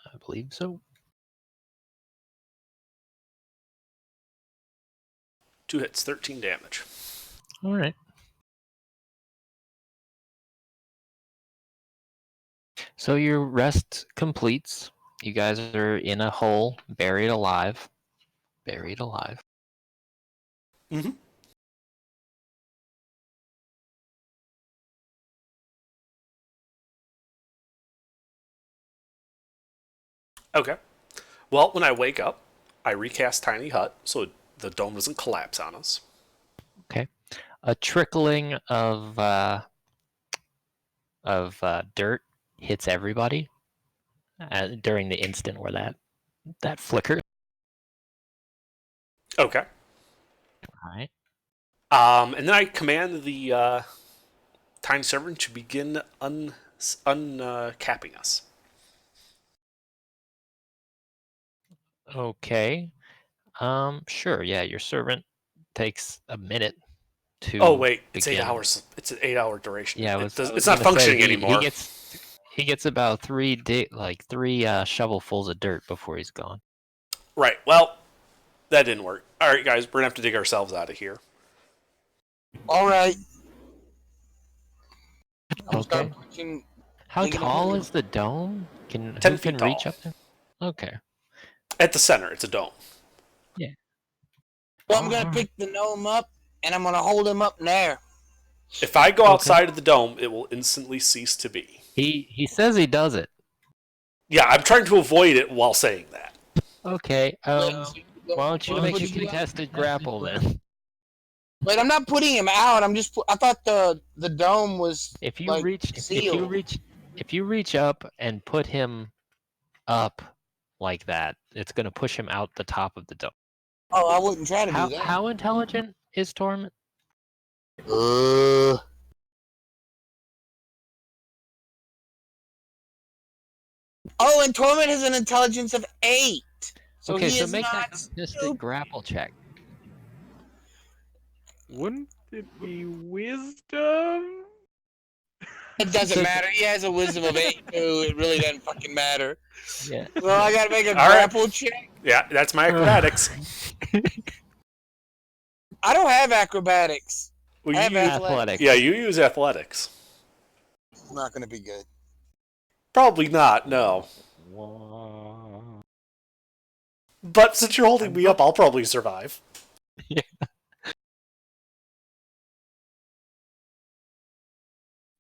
I believe so. 2 hits, 13 damage. All right. So your rest completes. You guys are in a hole, buried alive. Buried alive. Mm-hmm. Okay. Well, when I wake up, I recast Tiny Hut so the dome doesn't collapse on us. Okay. A trickling of dirt hits everybody during the instant where that flickers. Okay. All right. And then I command the Tiny Servant to begin uncapping us. Okay. Sure. Yeah, your servant takes a minute to. Oh wait, it's begin. 8 hours. It's an 8-hour duration. Yeah, It's not functioning anymore. He gets about 3 shovelfuls of dirt before he's gone. Right. Well, that didn't work. All right, guys, we're gonna have to dig ourselves out of here. All right. Okay. How tall is the dome? 10 who feet can reach tall. up there? Okay. At the center, it's a dome. Well, I'm gonna pick the gnome up and I'm gonna hold him up in there. If I go outside of the dome, it will instantly cease to be. He says he does it. Yeah, I'm trying to avoid it while saying that. Okay. Why don't you make a contested grapple then? Wait, I'm not putting him out. I thought the dome was If you like, reach sealed. if you reach up and put him up like that, it's gonna push him out the top of the dome. Oh, I wouldn't try to do that. How intelligent is Torment? Oh, and Torment has an intelligence of 8. So okay, he so is make not that contested grapple check. Wouldn't it be wisdom? It doesn't matter. He has a wisdom of 8 too. It really doesn't fucking matter. Yeah. Well, I gotta make a All right. grapple check. Yeah, that's my acrobatics. I don't have acrobatics. Well, I have you use, Athletics. yeah, you use athletics. It's not gonna be good. Probably not, no. But since you're holding me up, I'll probably survive. Yeah.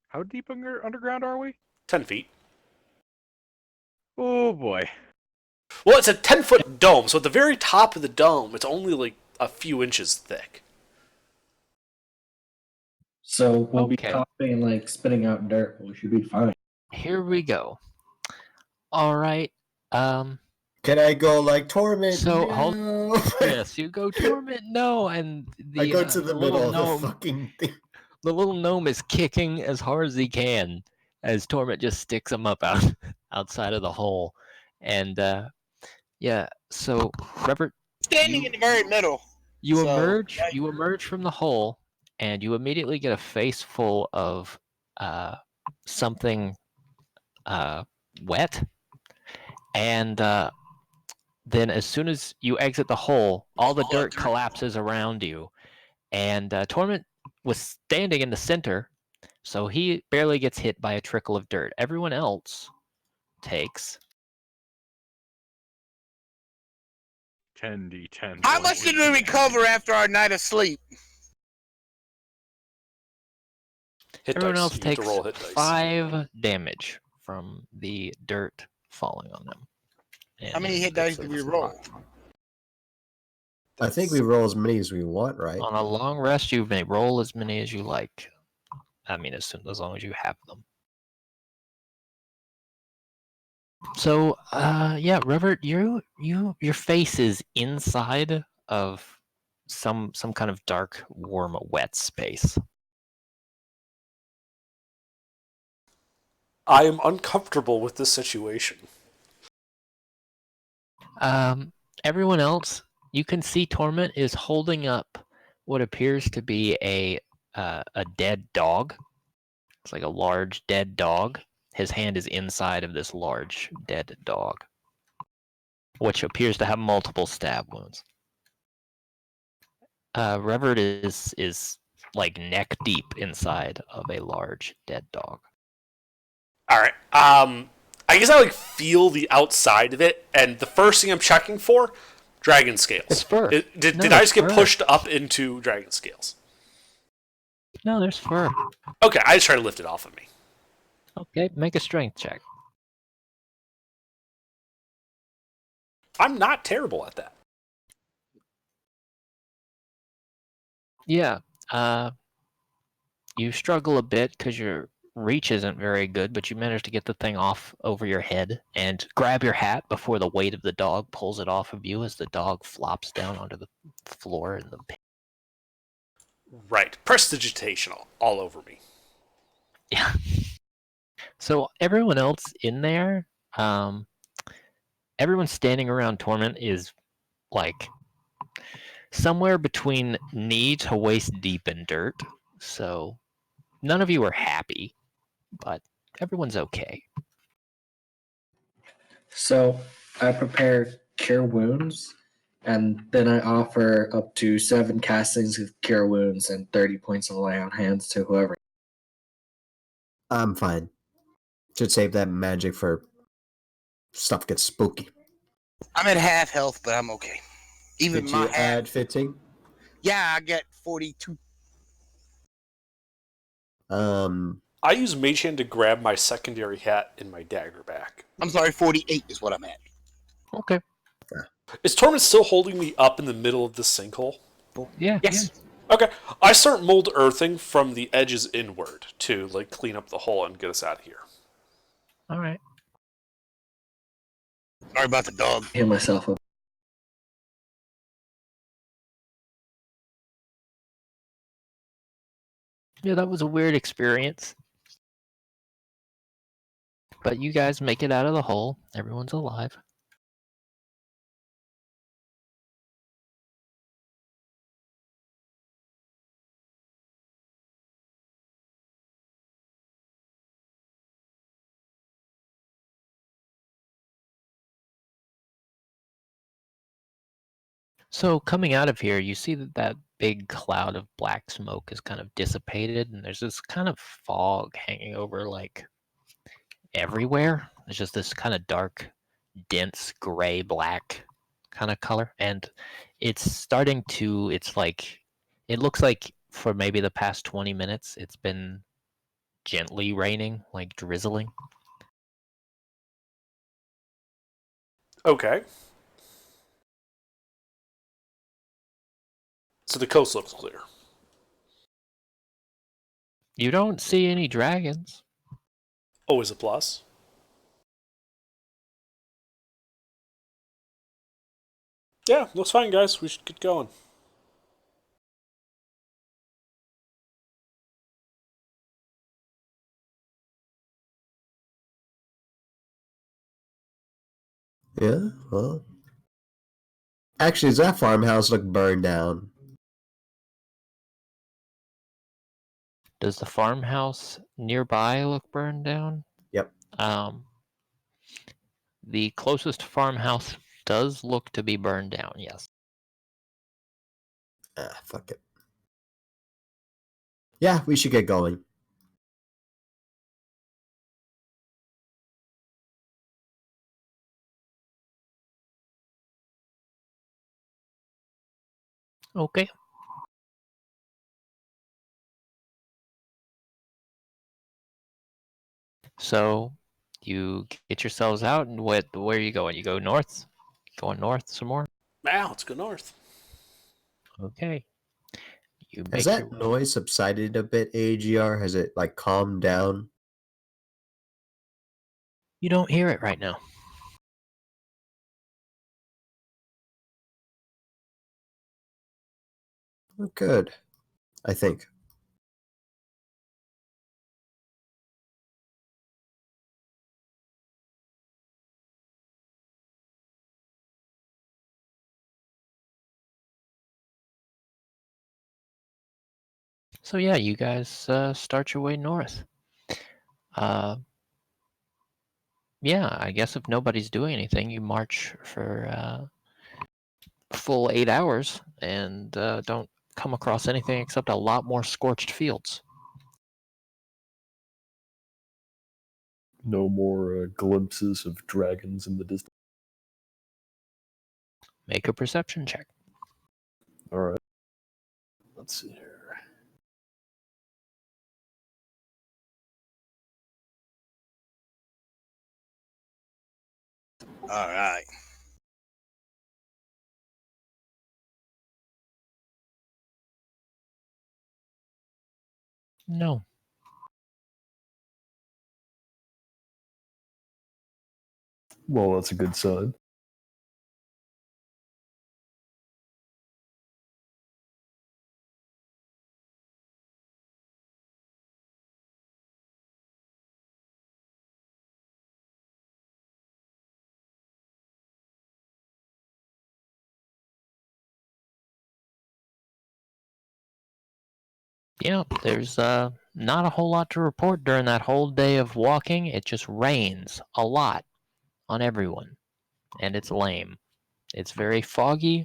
How deep underground are we? 10 feet. Oh boy. Well, it's a 10-foot dome, so at the very top of the dome, it's only like a few inches thick. So we'll be Okay. coughing and like spitting out dirt. We should be fine. Here we go. All right. Can I go like Torment? So, no? Yes, you go Torment. No, and I the go to the middle little of gnome. the fucking thing. the little gnome is kicking as hard as he can as Torment just sticks him up outside of the hole. And yeah, so Robert, Standing in the very middle. you So, emerge from the hole, and you immediately get a face full of something wet. And then as soon as you exit the hole, all the dirt collapses around you. And Torment was standing in the center, so he barely gets hit by a trickle of dirt. Everyone else takes 10d10. how much did we recover after our night of sleep? Hit everyone dice. else You get to takes roll hit dice. 5 damage from the dirt falling on them. How many hit dice did we roll? I think we roll as many as we want, right? On a long rest, you may roll as many as you like. I mean, as long as you have them. So, yeah, Robert, your face is inside of some kind of dark, warm, wet space. I am uncomfortable with this situation. Everyone else, you can see Torment is holding up what appears to be a dead dog. It's like a large dead dog. His hand is inside of this large dead dog, which appears to have multiple stab wounds. Revert is like neck deep inside of a large dead dog. All right. I guess I like feel the outside of it, and the first thing I'm checking for, dragon scales. It's fur. Did I just get pushed up into dragon scales? No, there's fur. Okay, I just try to lift it off of me. Okay, make a strength check. I'm not terrible at that. Yeah. You struggle a bit because your reach isn't very good, but you manage to get the thing off over your head and grab your hat before the weight of the dog pulls it off of you as the dog flops down onto the floor in the pit. Right. Prestidigitation all over me. Yeah. So everyone else in there, everyone standing around Torment is like somewhere between knee to waist deep in dirt. So none of you are happy, but everyone's okay. So I prepare cure wounds, and then I offer up to 7 castings of cure wounds and 30 points of lay on hands to whoever. I'm fine. Should save that magic for stuff gets spooky. I'm at half health, but I'm okay. Even Did my you hat. add 15? Yeah, I get 42. I use Mage Hand to grab my secondary hat in my dagger back. I'm sorry, 48 is what I'm at. Okay. Is Torment still holding me up in the middle of the sinkhole? Yeah. Yes. Yeah. Okay. I start mold earthing from the edges inward to like clean up the hole and get us out of here. All right. Sorry about the dog. Heal myself up. Yeah, that was a weird experience. But you guys make it out of the hole. Everyone's alive. So coming out of here, you see that big cloud of black smoke is kind of dissipated, and there's this kind of fog hanging over like everywhere. It's just this kind of dark, dense gray black kind of color, and it's like it looks like for maybe the past 20 minutes it's been gently raining, like drizzling. Okay. So the coast looks clear. You don't see any dragons. Always a plus. Yeah, looks fine, guys. We should get going. Yeah, well. Actually, does that farmhouse look burned down? Does the farmhouse nearby look burned down? Yep. The closest farmhouse does look to be burned down, yes. Ah, fuck it. Yeah, we should get going. Okay. So you get yourselves out, and where are you going? You go north? Going north some more? Now let's go north. Okay. You Has make your that noise subsided a bit, AGR? Has it, like, calmed down? You don't hear it right now. Oh, good. I think. So yeah, you guys start your way north. Yeah, I guess if nobody's doing anything, you march for full 8 hours and don't come across anything except a lot more scorched fields. No more glimpses of dragons in the distance. Make a perception check. All right. Let's see here. All right. No. Well, that's a good sign. Yeah, there's not a whole lot to report during that whole day of walking. It just rains a lot on everyone, and it's lame. It's very foggy,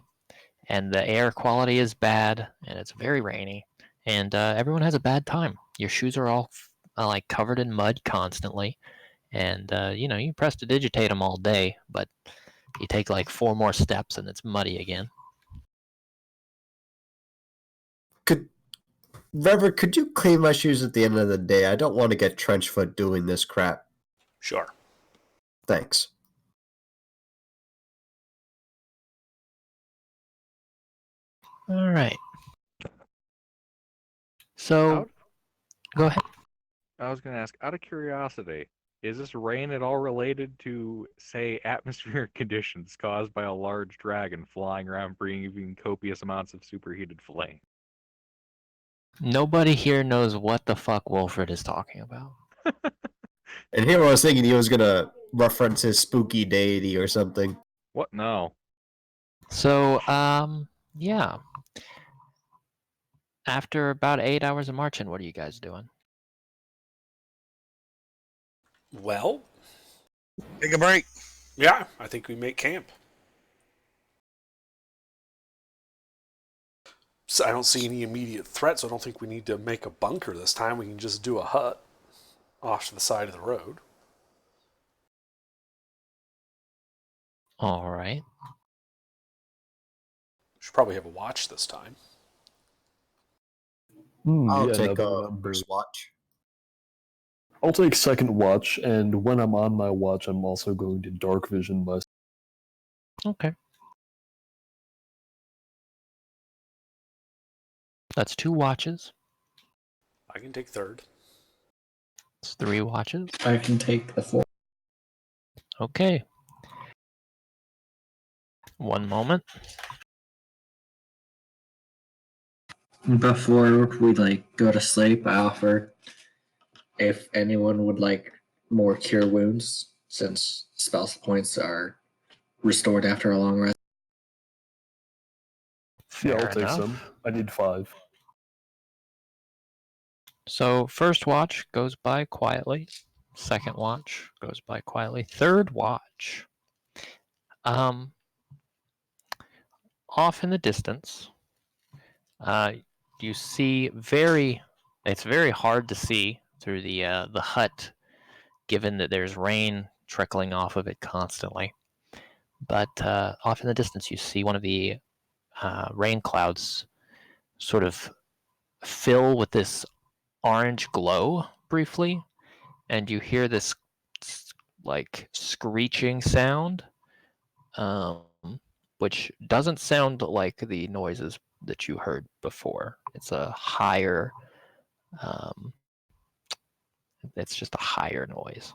and the air quality is bad, and it's very rainy, and everyone has a bad time. Your shoes are all like covered in mud constantly, and you press to digitate them all day, but you take like 4 more steps and it's muddy again. Could you clean my shoes at the end of the day? I don't want to get trench foot doing this crap. Sure. Thanks. All right. So, go ahead. I was going to ask, out of curiosity, is this rain at all related to, say, atmospheric conditions caused by a large dragon flying around breathing copious amounts of superheated flame? Nobody here knows what the fuck Wilfred is talking about. And here I was thinking he was gonna reference his spooky deity or something. What? No. So, yeah. After about 8 hours of marching, what are you guys doing? Well, Take a break. yeah, I think we make camp. So I don't see any immediate threat, so I don't think we need to make a bunker this time. We can just do a hut off to the side of the road. All right. Should probably have a watch this time. I'll Yeah, now take that a we're not first watch. I'll take second watch, and when I'm on my watch, I'm also going to dark vision myself. Okay. That's 2 watches. I can take third. It's 3 watches. I can take the 4. Okay. One moment. Before we go to sleep, I offer if anyone would like more cure wounds, since spell points are restored after a long rest. Yeah, I'll Fair take enough. some. I need 5. So first watch goes by quietly. Second watch goes by quietly. Third watch. Off in the distance, you see it's very hard to see through the hut, given that there's rain trickling off of it constantly. But off in the distance, you see one of the rain clouds sort of fill with this orange glow briefly, and you hear this like screeching sound, which doesn't sound like the noises that you heard before. It's a higher, um, it's just a higher noise.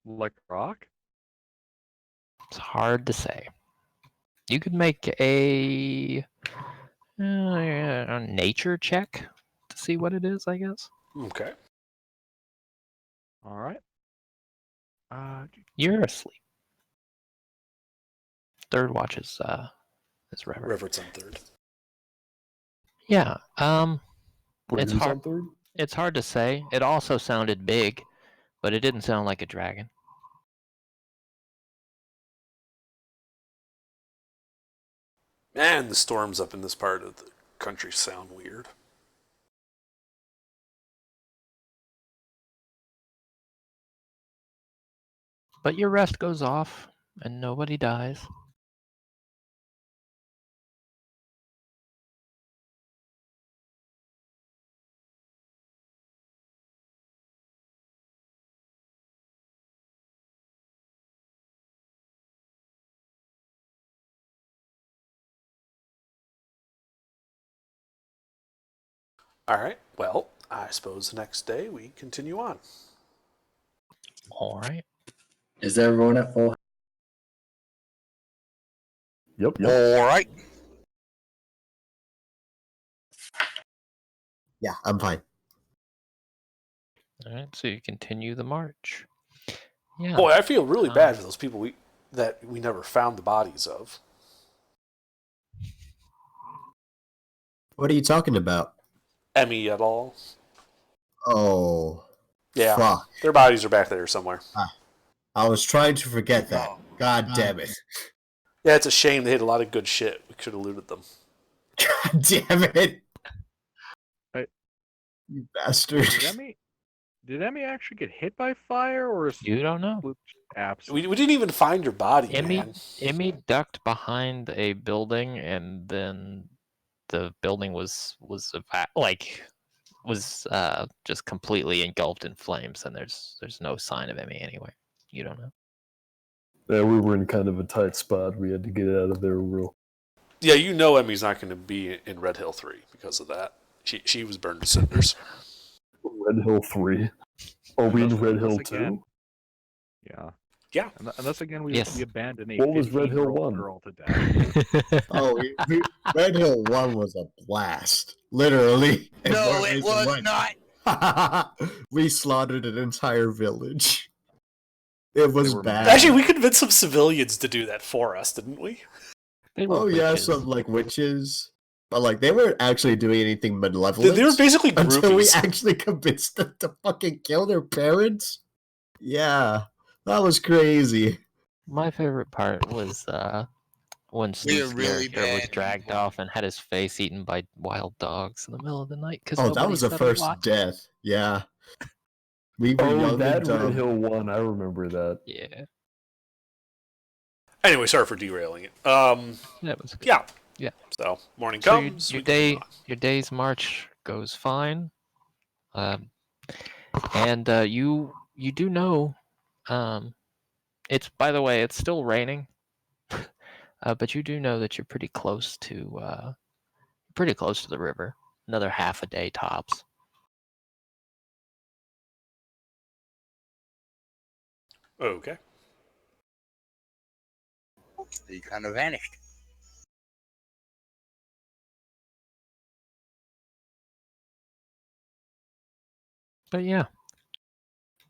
Like rock? It's hard to say. You could make a nature check to see what it is, I guess. Okay. All right. You're asleep. Third watch is Rever. Revert's on third. Yeah. Wait, It's who's hard. on 3rd? It's hard to say. It also sounded big, but it didn't sound like a dragon. Man, the storms up in this part of the country sound weird. But your rest goes off, and nobody dies. All right. Well, I suppose the next day we continue on. All right. Is everyone at full? Yep. All right. Yeah, I'm fine. All right. So you continue the march. Yeah. Boy, I feel really bad for those people that we never found the bodies of. What are you talking about? Emmy at all? Oh, Yeah. fuck. Their bodies are back there somewhere. I was trying to forget that. God damn it. Yeah, it's a shame they had a lot of good shit. We could have looted them. God damn it. Hey. You bastard. Did Emmy actually get hit by fire, or is You don't know. We didn't even find your body, man. Emmy ducked behind a building, and then the building was just completely engulfed in flames, and there's no sign of Emmy anywhere. You don't know. Yeah, we were in kind of a tight spot. We had to get out of there real. Yeah, you know Emmy's not going to be in Redhill 3 because of that. She was burned to cinders. Redhill 3. Are we in Redhill 2? Yeah. Yeah. Unless again we Yes. abandon a What was Redhill 15-year-old 1? girl to death. Oh, Red Hill 1 was a blast. Literally. No, it was not. We slaughtered an entire village. It was were bad. Actually, we convinced some civilians to do that for us, didn't we? They were Oh yeah, witches. some like witches. But like they weren't actually doing anything malevolent. They were basically until we groupies. actually convinced them to fucking kill their parents. Yeah. That was crazy. My favorite part was when We are Steve's really character was bad dragged people. off and had his face eaten by wild dogs in the middle of the night. Oh, that was the first death. Yeah. We were Oh, young that and dumb. Redhill 1. I remember that. Yeah, Anyway, sorry for derailing it. that was good. Yeah. Yeah. So morning So comes. your we continue on. your day's march goes fine, and you do know, it's, by the way, it's still raining, but you do know that you're pretty close to the river. Another half a day tops. Okay. He kind of vanished. But yeah,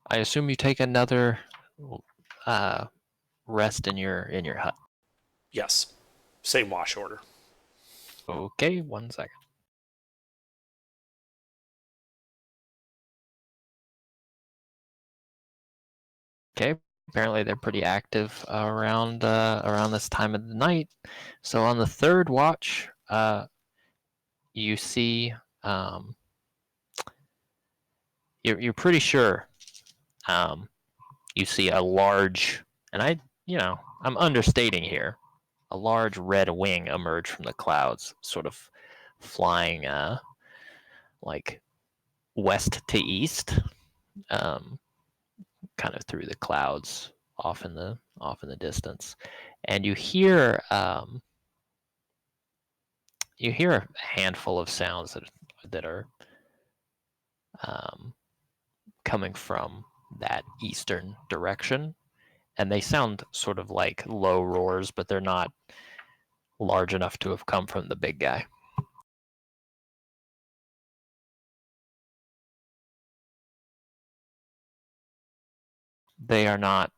I assume you take another rest in your hut? Yes. Same wash order. Okay, 1 second. Okay, apparently they're pretty active around this time of the night. So on the third watch, you see, you're pretty sure, you see a large, and I'm understating here, a large red wing emerge from the clouds, sort of flying like west to east, kind of through the clouds, off in the distance, and you hear a handful of sounds that are coming from that eastern direction, and they sound sort of like low roars, but they're not large enough to have come from the big guy. They are not.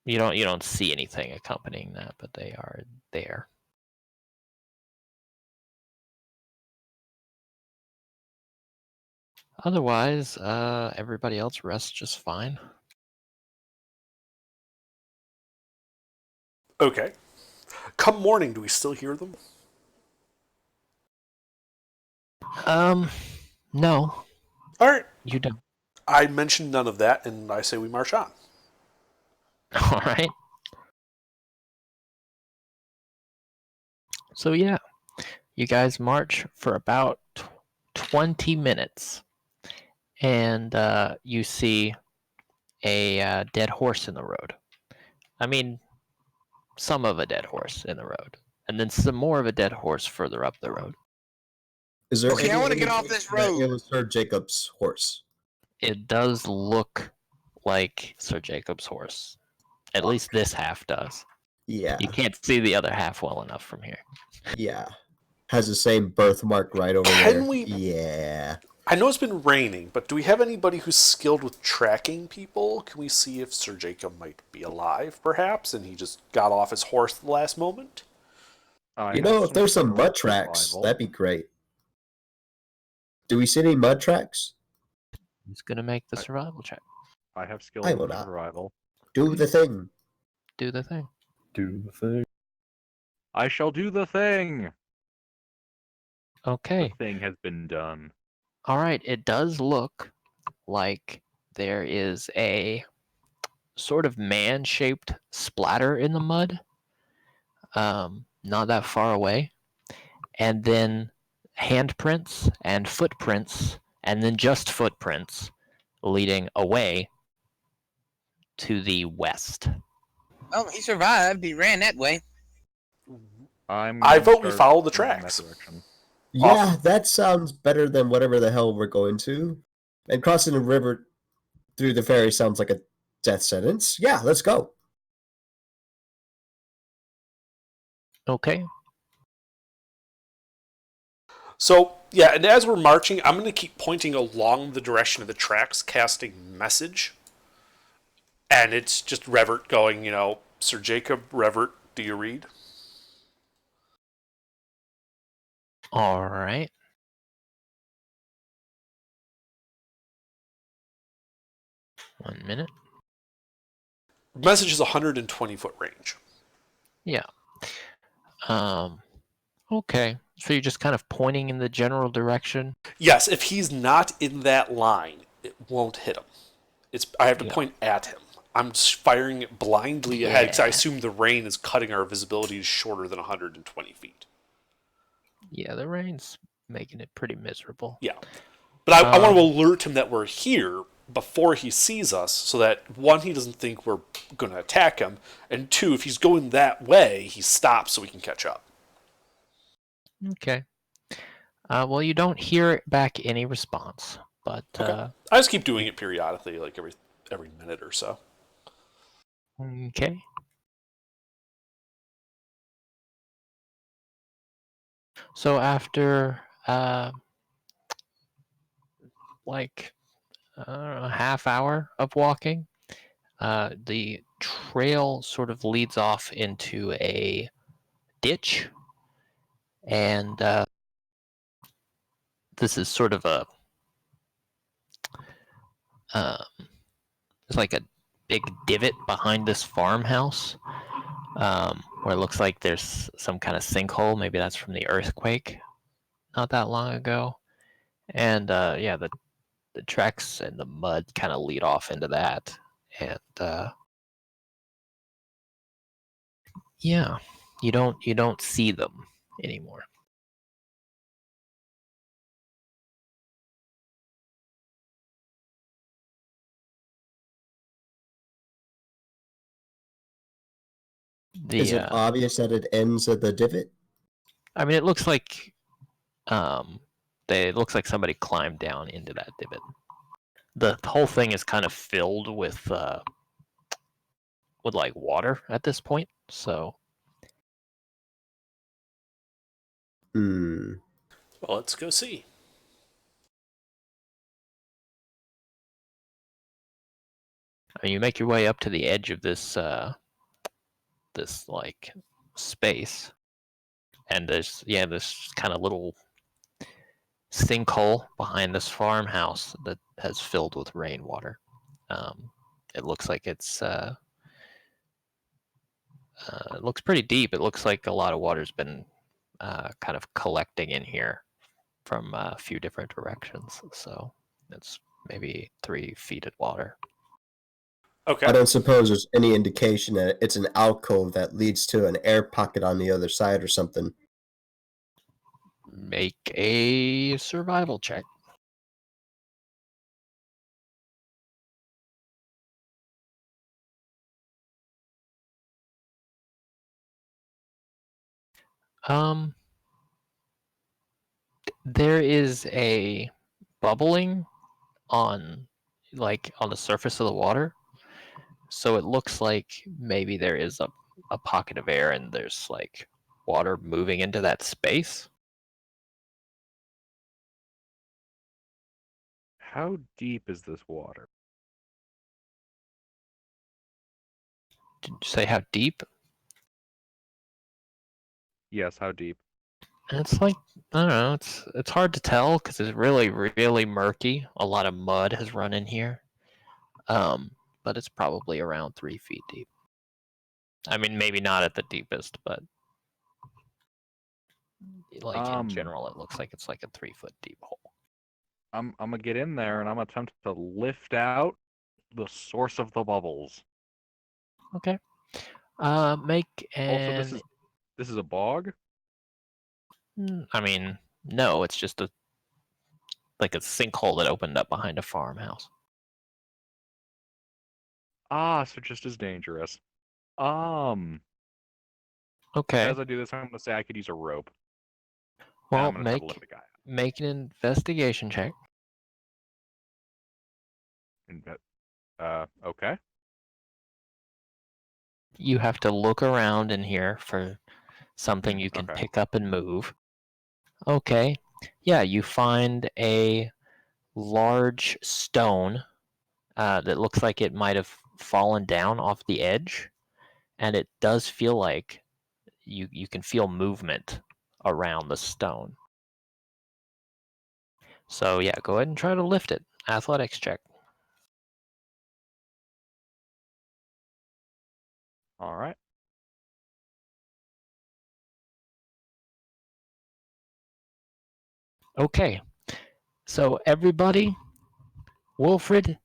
You don't see anything accompanying that, but they are there. Otherwise, everybody else rests just fine. Okay. Come morning, do we still hear them? No, All right. you don't. I mentioned none of that, and I say we march on. All right. So yeah, you guys march for about 20 minutes, and you see a dead horse in the road. I mean, some of a dead horse in the road, and then some more of a dead horse further up the road. Is there Okay, I any wanna get off this indication that road. it was Sir Jacob's horse? It does look like Sir Jacob's horse. At least this half does. Yeah, You can't see the other half well enough from here. yeah. Has the same birthmark right over Can there. we- Yeah. I know it's been raining, but do we have anybody who's skilled with tracking people? Can we see if Sir Jacob might be alive, perhaps, and he just got off his horse at the last moment? I You have know, if there's some general mud tracks, survival. that'd be great. Do we see any mud tracks? Who's gonna make the survival check? I have skill I in will not. survival. Do the thing. Do the thing. Do the thing. I shall do the thing. Okay. The thing has been done. All right. It does look like there is a sort of man-shaped splatter in the mud, not that far away, and then handprints and footprints, and then just footprints leading away to the west. Oh, he survived. He ran that way. I'm I gonna vote we start follow the moving in tracks. that direction. Yeah, that sounds better than whatever the hell we're going to. And crossing the river through the ferry sounds like a death sentence. Yeah, let's go. Okay. So, yeah, and as we're marching, I'm going to keep pointing along the direction of the tracks, casting message. And it's just Revert going, Sir Jacob, Revert, do you read? All right. One minute. Message is 120 foot range. Yeah. Okay. So you're just kind of pointing in the general direction. Yes, if he's not in that line, it won't hit him. I have to Yeah. point at him. I'm just firing it blindly ahead because I Yeah. assume the rain is cutting our visibility to shorter than 120 feet. Yeah, the rain's making it pretty miserable. Yeah. But I want to Um, alert him that we're here before he sees us so that, one, he doesn't think we're going to attack him, and two, if he's going that way, he stops so we can catch up. Okay. Well, you don't hear back any response, but Okay. I just keep doing it periodically, like every minute or so. okay. So after like I don't know, a half hour of walking, the trail sort of leads off into a ditch, and this is sort of a it's like a big divot behind this farmhouse, where it looks like there's some kind of sinkhole. Maybe that's from the earthquake not that long ago. And yeah, the tracks and the mud kind of lead off into that. And yeah, you don't see them anymore. Is it obvious that it ends at the divot? I mean, it looks like it looks like somebody climbed down into that divot. The whole thing is kind of filled with like water at this point. So Hmm. Well, let's go see. you make your way up to the edge of this this like space, and there's this kind of little sinkhole behind this farmhouse that has filled with rainwater. It looks like it looks pretty deep. It looks like a lot of water's been kind of collecting in here from a few different directions. So it's maybe 3 feet of water. Okay. I don't suppose there's any indication that it's an alcove that leads to an air pocket on the other side or something. Make a survival check. There is a bubbling on the surface of the water. So it looks like maybe there is a pocket of air and there's like water moving into that space. How deep is this water? Did you say how deep? Yes, how deep? It's like, I don't know, it's hard to tell because it's really, really murky. A lot of mud has run in here. But it's probably around 3 feet deep. I mean, maybe not at the deepest, but like in general, it looks like it's like a 3-foot deep hole. I'm gonna get in there and I'm gonna attempt to lift out the source of the bubbles. Okay. Make Also, an. this is a bog. I mean, no, it's just like a sinkhole that opened up behind a farmhouse. Ah, so just as dangerous. Okay. As I do this, I'm gonna say I could use a rope. Well, I'm gonna try to lift the guy out. make an investigation check. Okay. You have to look around in here for something you can pick up and move. Okay. Yeah, you find a large stone that looks like it might have fallen down off the edge, and it does feel like you can feel movement around the stone. So yeah, go ahead and try to lift it. Athletics check. All right. Okay. So everybody, Wilfred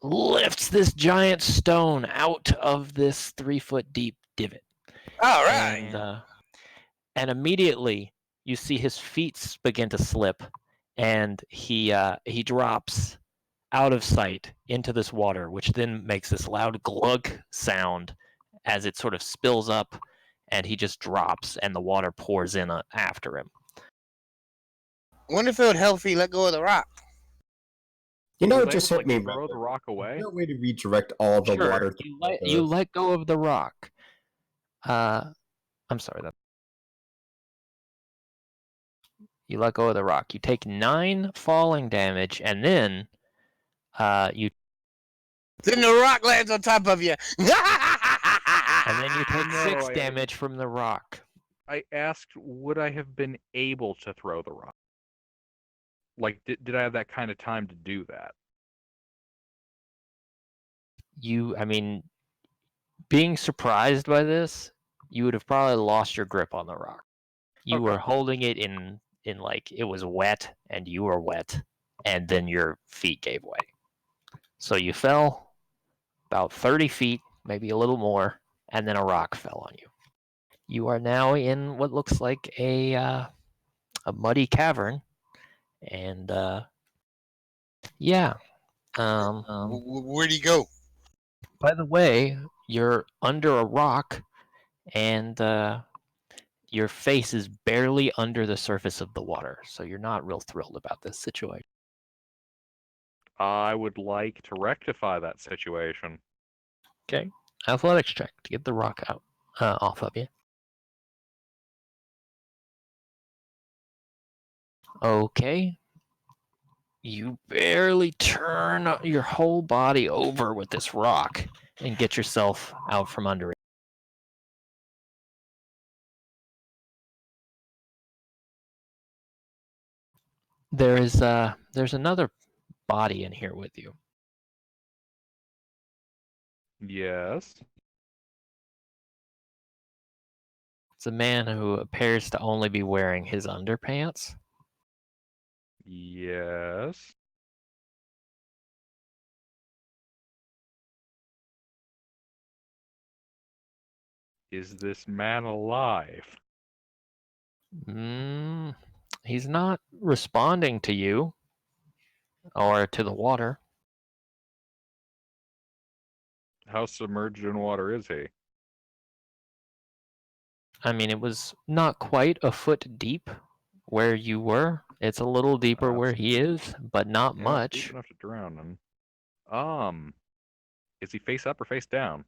lifts this giant stone out of this 3-foot deep divot. All right. And immediately you see his feet begin to slip, and he drops out of sight into this water, which then makes this loud glug sound as it sort of spills up, and he just drops, and the water pours in after him. Wonder if it would help if he let go of the rock. You know, Was it I just able hit to, me. like, throw the rock away? No way to redirect all the Sure, water. you let go of the rock. I'm sorry. You let go of the rock. You take 9 falling damage, and then you Then the rock lands on top of you. And then you take No, 6 I- damage from the rock. I asked, would I have been able to throw the rock? Like, did I have that kind of time to do that? I mean, being surprised by this, you would have probably lost your grip on the rock. You were Okay. holding it in like it was wet and you were wet, and then your feet gave way. So you fell about 30 feet, maybe a little more, and then a rock fell on you. You are now in what looks like a muddy cavern, and yeah. Where'd he go? By the way, you're under a rock, and your face is barely under the surface of the water, so you're not real thrilled about this situation. I would like to rectify that situation. Okay, athletics check to get the rock out off of you. Okay, you barely turn your whole body over with this rock and get yourself out from under it. There's another body in here with you. Yes. It's a man who appears to only be wearing his underpants. Yes. Is this man alive? He's not responding to you or to the water. How submerged in water is he? I mean, it was not quite a foot deep where you were. It's a little deeper where he is, but not Yeah, much. deep enough to drown in. Is he face up or face down?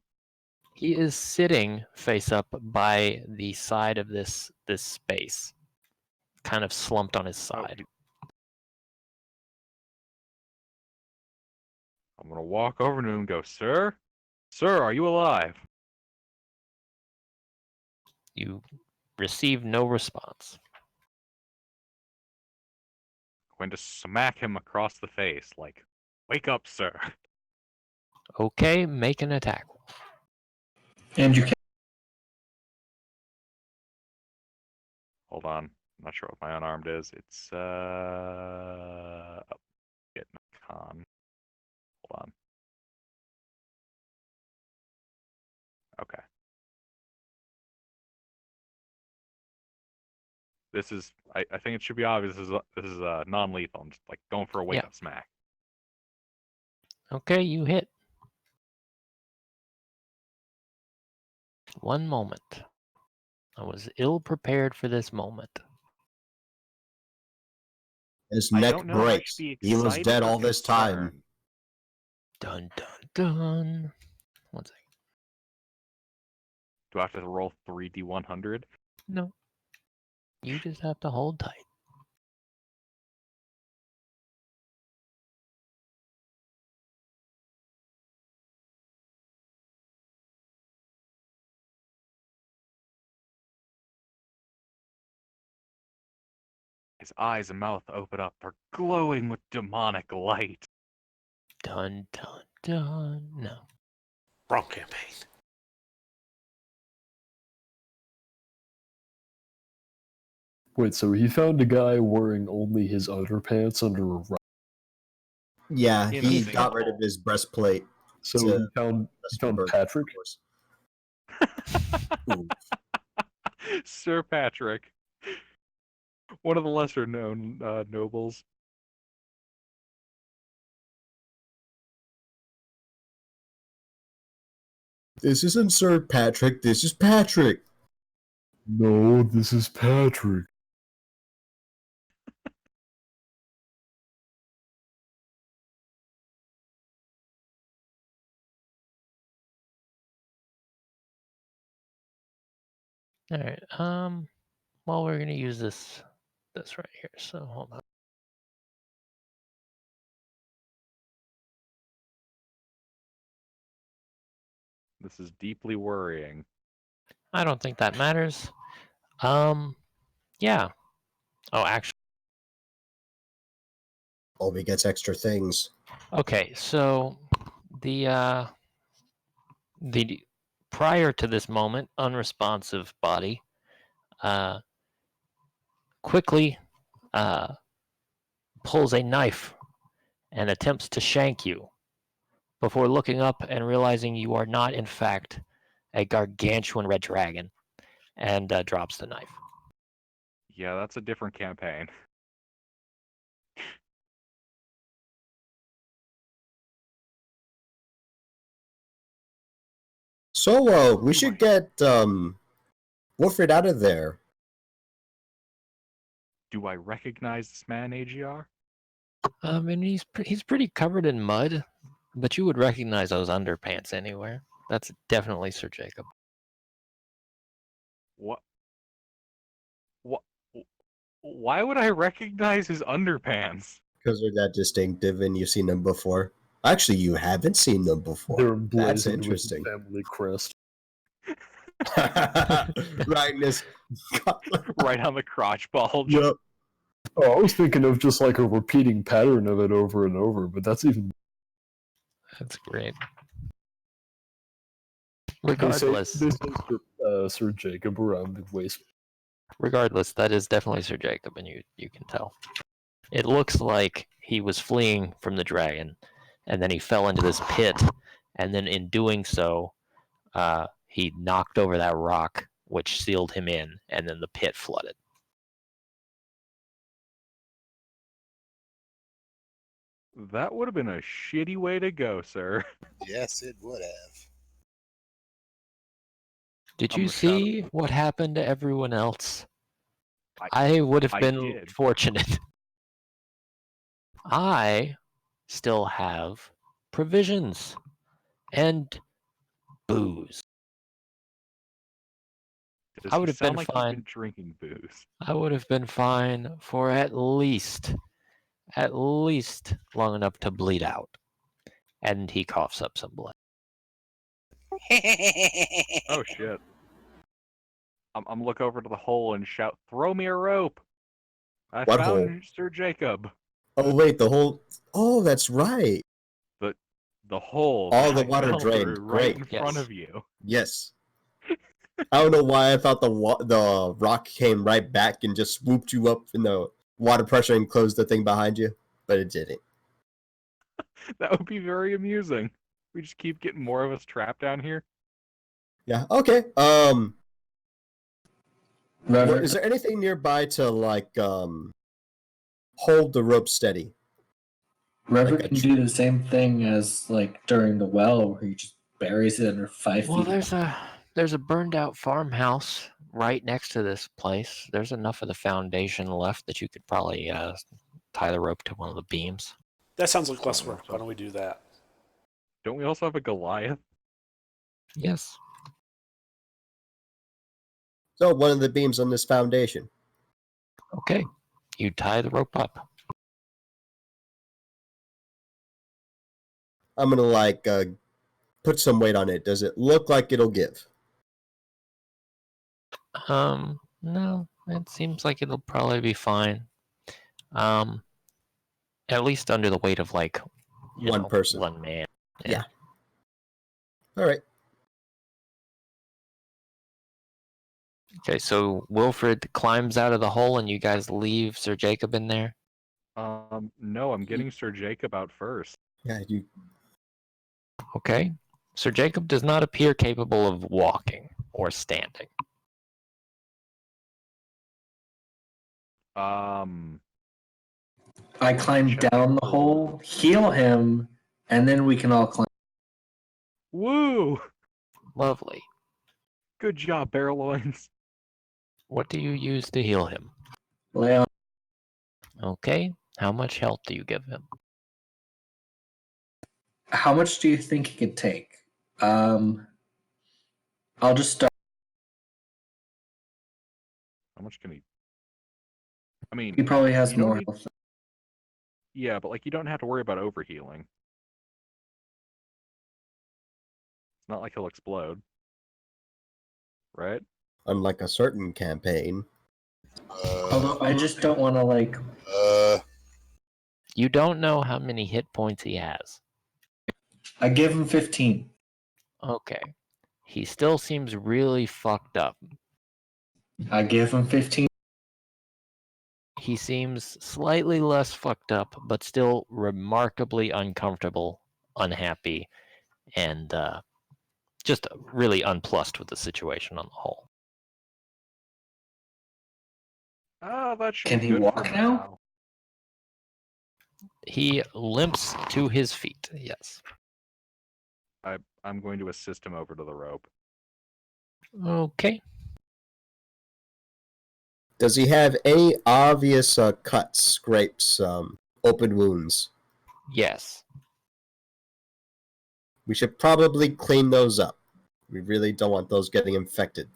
He is sitting face up by the side of this space, kind of slumped on his side. I'm gonna walk over to him and go, "Sir? Sir, are you alive?" You receive no response. I'm going to smack him across the face, like, "Wake up, sir." Okay, make an attack. And you can. Hold on. I'm not sure what my unarmed is. It's get my con. Hold on. Okay. This is I think it should be obvious this is non-lethal. I'm just like going for a wake up smack. Okay, you hit. One moment. I was ill prepared for this moment. His I neck don't know if I breaks. should be He was excited dead or all this time. concerned. Dun dun dun. One second. Do I have to roll 3d100? No. You just have to hold tight. His eyes and mouth open up. They're glowing with demonic light. Dun dun dun. No. Wrong campaign. Wait, so he found a guy wearing only his underpants under a rock. Yeah, In a he single got rid of hole. his breastplate. So to- he found Bird, Patrick. of course. Sir Patrick. One of the lesser known nobles. This isn't Sir Patrick. This is Patrick. No, this is Patrick. All right. Well, we're gonna use this right here. So hold on. This is deeply worrying. I don't think that matters. Yeah. Oh, actually, Obi gets extra things. okay. So the prior to this moment, unresponsive body uh, quickly pulls a knife and attempts to shank you before looking up and realizing you are not, in fact, a gargantuan red dragon, and drops the knife. Yeah, that's a different campaign. So, we should get Wilfred out of there. Do I recognize this man, AGR? And he's pretty covered in mud, but you would recognize those underpants anywhere. That's definitely Sir Jacob. What? What? Why would I recognize his underpants? Because they're that distinctive and you've seen them before. Actually, you haven't seen them before. They're That's emblazoned with the interesting. family crest. Right in this. Right on the crotch bulge. Yep. Oh, I was thinking of just like a repeating pattern of it over and over, but that's even. That's great. They say Regardless, this is Sir Jacob around the waist. regardless, that is definitely Sir Jacob, and you can tell. It looks like he was fleeing from the dragon, and then he fell into this pit, and then in doing so, he knocked over that rock, which sealed him in, and then the pit flooded. That would have been a shitty way to go, sir. Yes, it would have. Did I'm you gonna shout see what happened to everyone else? I- I would have I been did. fortunate. I still have provisions and booze. Does I he would have sound been like fine. he's been drinking booze? I would have been fine for at least long enough to bleed out. And he coughs up some blood. Oh shit. I'm look over to the hole and shout, "Throw me a rope! I What found hole? Sir Jacob." Oh, wait, the whole. Oh, that's right. The hole All that the I water fell drained. through right Great. in Yes. front of you. Yes. I don't know why I thought the rock came right back and just swooped you up in the water pressure and closed the thing behind you, but it didn't. That would be very amusing. We just keep getting more of us trapped down here. Yeah. Okay. Reverend, Is there anything nearby to like hold the rope steady? Reverend like a can do the same thing as like during the well, where he just buries it under 5 feet. There's a burned out farmhouse right next to this place. There's enough of the foundation left that you could probably tie the rope to one of the beams. That sounds like less work. Why don't we do that? Don't we also have a Goliath? Yes. So one of the beams on this foundation. Okay. You tie the rope up. I'm gonna like put some weight on it. Does it look like it'll give? No, it seems like it'll probably be fine. At least under the weight of like One person. one man. Yeah. All right. Okay, so Wilfred climbs out of the hole, and you guys leave Sir Jacob in there. No, I'm getting Sir Jacob out first. Yeah. You. Okay. Sir Jacob does not appear capable of walking or standing. I climb Check down the for- hole, heal him, and then we can all climb. Woo! Lovely. Good job, Barrelloins. What do you use to heal him? Lay on. Okay. How much health do you give him? How much do you think he could take? I'll just start. How much can he? I mean, He probably has you don't more need- health. yeah, but like you don't have to worry about overhealing. not like he'll explode, right? Unlike a certain campaign. Although I just don't want to like. You don't know how many hit points he has. I give him 15. Okay. He still seems really fucked up. I give him 15. He seems slightly less fucked up, but still remarkably uncomfortable, unhappy, and just really unplussed with the situation on the whole. That should Can be he good walk for now? morale. He limps to his feet, yes. I'm going to assist him over to the rope. Okay. Does he have any obvious cuts, scrapes, open wounds? Yes. We should probably clean those up. We really don't want those getting infected.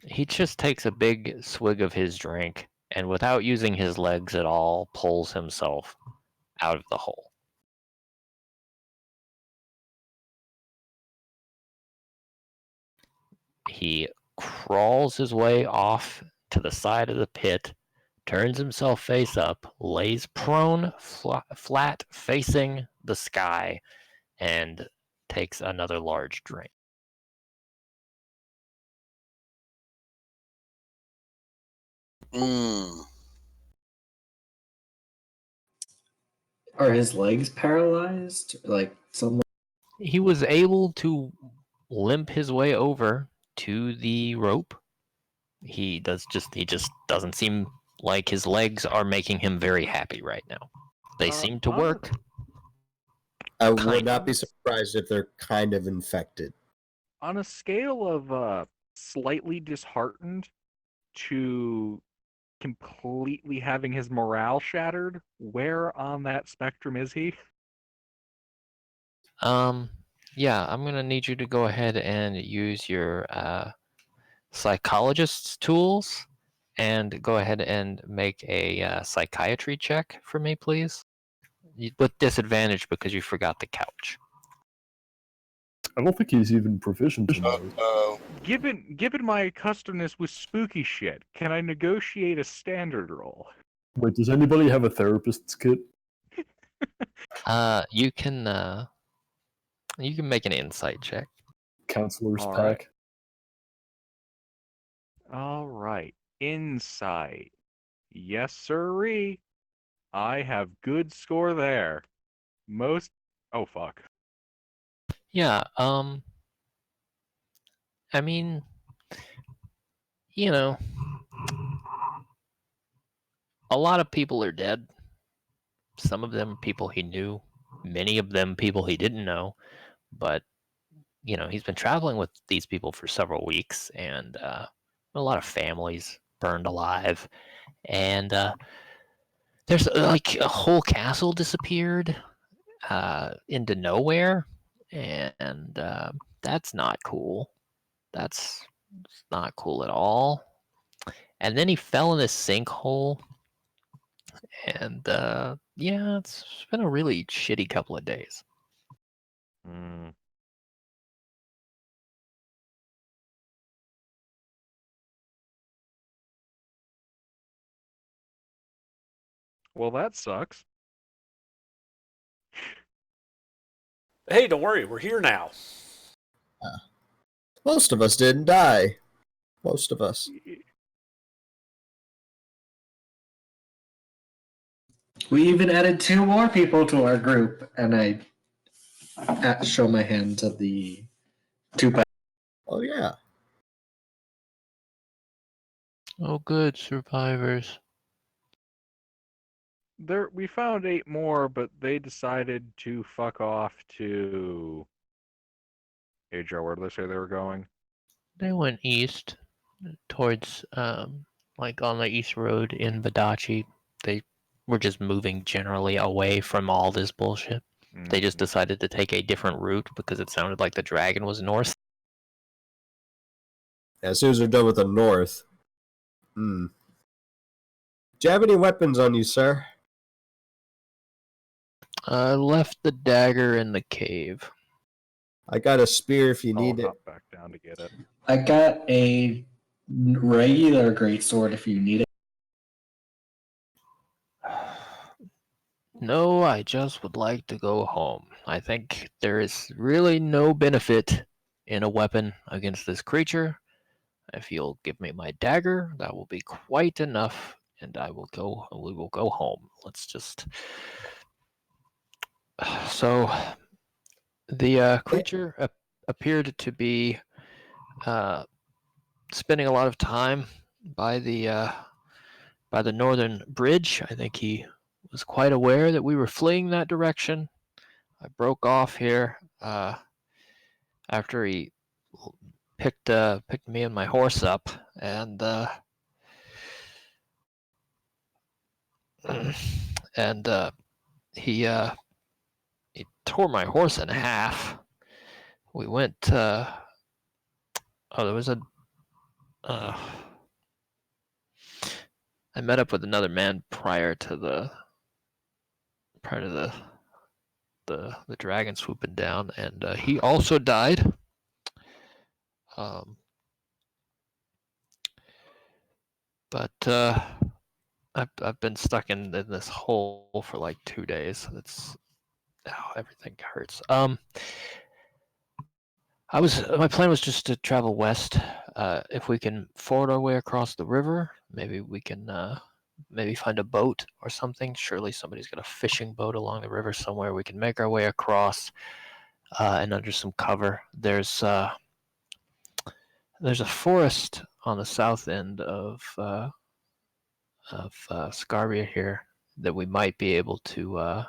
He just takes a big swig of his drink and, without using his legs at all, pulls himself out of the hole. He crawls his way off to the side of the pit, turns himself face up, lays prone, flat facing the sky, and takes another large drink. Are his legs paralyzed? Like someone? He was able to limp his way over to the rope. He just doesn't seem like his legs are making him very happy right now. They seem to work. I would Kind not of. be surprised if they're kind of infected. On a scale of slightly disheartened to completely having his morale shattered, where on that spectrum is he? Yeah, I'm gonna need you to go ahead and use your psychologist's tools and go ahead and make a psychiatry check for me, please. With disadvantage because you forgot the couch. I don't think he's even proficient in those. Given my accustomedness with spooky shit, can I negotiate a standard roll? Wait, does anybody have a therapist's kit? You can make an insight check. Counselor's All pack? right. All right. Insight. Yes, sirree. I have good score there. Most. Oh fuck. Yeah. I mean, you know, a lot of people are dead. Some of them people he knew, many of them people he didn't know, but he's been traveling with these people for several weeks, and a lot of families burned alive, and there's like a whole castle disappeared into nowhere, and that's not cool. That's not cool at all. And then he fell in this sinkhole, and yeah, it's been a really shitty couple of days. Mm. Well, that sucks. Hey, don't worry, we're here now. Most of us didn't die. Most of us. We even added 2 more people to our group, and I show my hand to the 2. Oh, yeah. Oh, good survivors. We found 8 more, but they decided to fuck off to. HR, where did they say they were going? They went east towards like on the east road in Badachi. They were just moving generally away from all this bullshit. They just decided to take a different route because it sounded like the dragon was north. As soon as they're done with the north. Do you have any weapons on you, sir? I left the dagger in the cave. I got a spear if you I'll need it. hop back down to get it. I got a regular greatsword if you need it. No, I just would like to go home. I think there is really no benefit in a weapon against this creature. If you'll give me my dagger, that will be quite enough, and we will go home. Let's just. So, the creature appeared to be spending a lot of time by the northern bridge. I think he was quite aware that we were fleeing that direction. I broke off here after he picked me and my horse up, and and he tore my horse in half. We went. There was a. Uh, I met up with another man prior to the dragon swooping down, and he also died. Um, but I've been stuck in this hole for like 2 days. Everything hurts. My plan was just to travel west. If we can ford our way across the river, maybe we can maybe find a boat or something. Surely somebody's got a fishing boat along the river somewhere. We can make our way across and under some cover. There's a forest on the south end of Scarbia here that we might be able to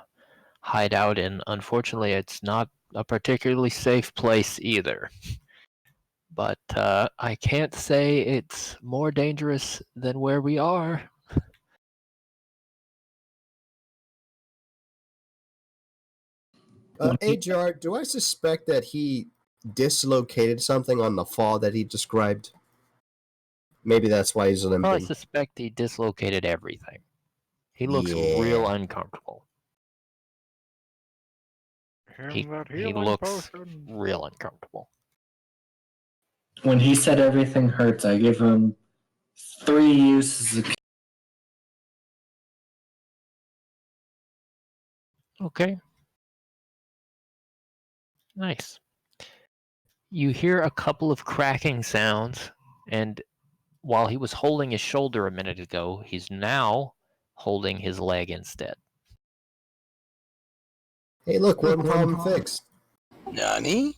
hide out in. Unfortunately, it's not a particularly safe place either. But I can't say it's more dangerous than where we are. AJR, do I suspect that he dislocated something on the fall that he described? Maybe that's why he's Well, I limping. suspect he dislocated everything. He looks real uncomfortable. He looks real uncomfortable. When he said everything hurts, I give him 3 uses of. Okay. Nice. You hear a couple of cracking sounds, and while he was holding his shoulder a minute ago, he's now holding his leg instead. Hey, look, one problem fixed. Nani?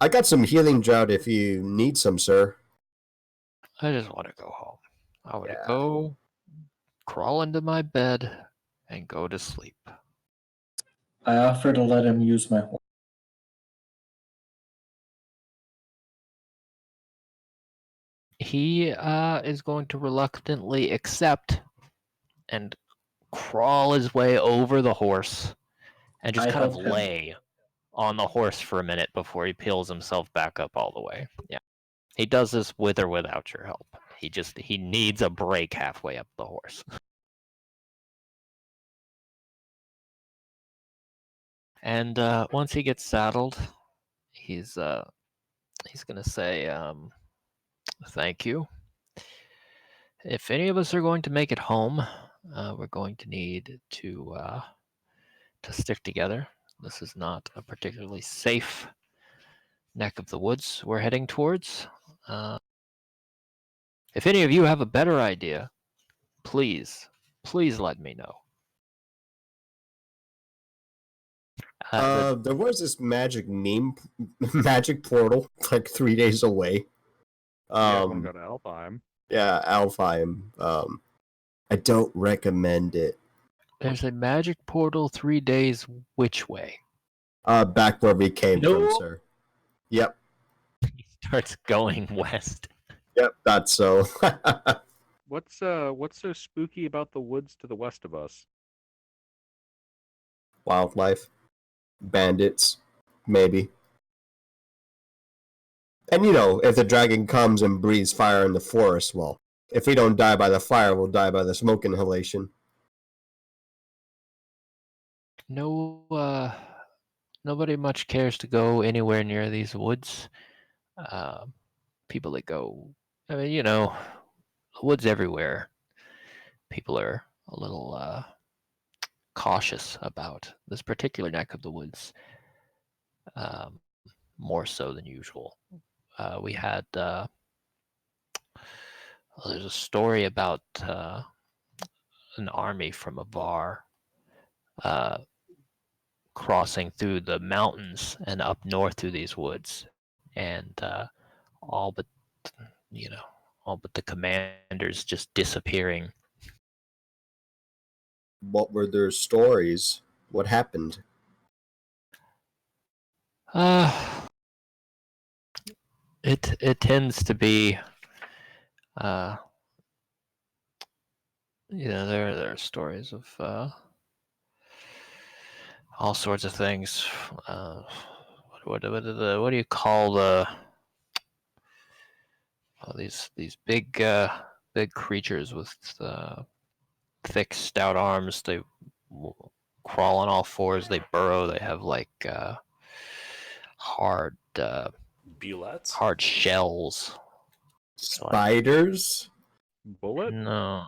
I got some healing drought if you need some, sir. I just want to go home. I want to go crawl into my bed and go to sleep. I offer to let him use my horse. He is going to reluctantly accept and crawl his way over the horse and just kind of lay on the horse for a minute before he peels himself back up all the way. Yeah. He does this with or without your help. He needs a break halfway up the horse. And once he gets saddled, he's gonna say, thank you. If any of us are going to make it home, we're going to need to stick together. This is not a particularly safe neck of the woods we're heading towards. If any of you have a better idea, please let me know. There was this magic magic portal like 3 days away. Yeah, I want to go to Alfheim. Yeah, Alfheim. I don't recommend it. There's a magic portal 3 days which way? Back where we came from, sir. Yep. He starts going west. Yep, that's so. What's so spooky about the woods to the west of us? Wildlife. Bandits. Maybe. And if the dragon comes and breathes fire in the forest, well, if we don't die by the fire, we'll die by the smoke inhalation. No nobody much cares to go anywhere near these woods. People that go, I mean, woods everywhere. People are a little cautious about this particular neck of the woods, um, more so than usual. We had there's a story about an army from Avar crossing through the mountains and up north through these woods, and all but all but the commanders just disappearing. What were their stories? What happened? It tends to be, there are stories of all sorts of things. What do you call these big creatures with thick, stout arms? They crawl on all fours. They burrow. They have like hard Bullets? hard shells. Spiders? Bullet? No.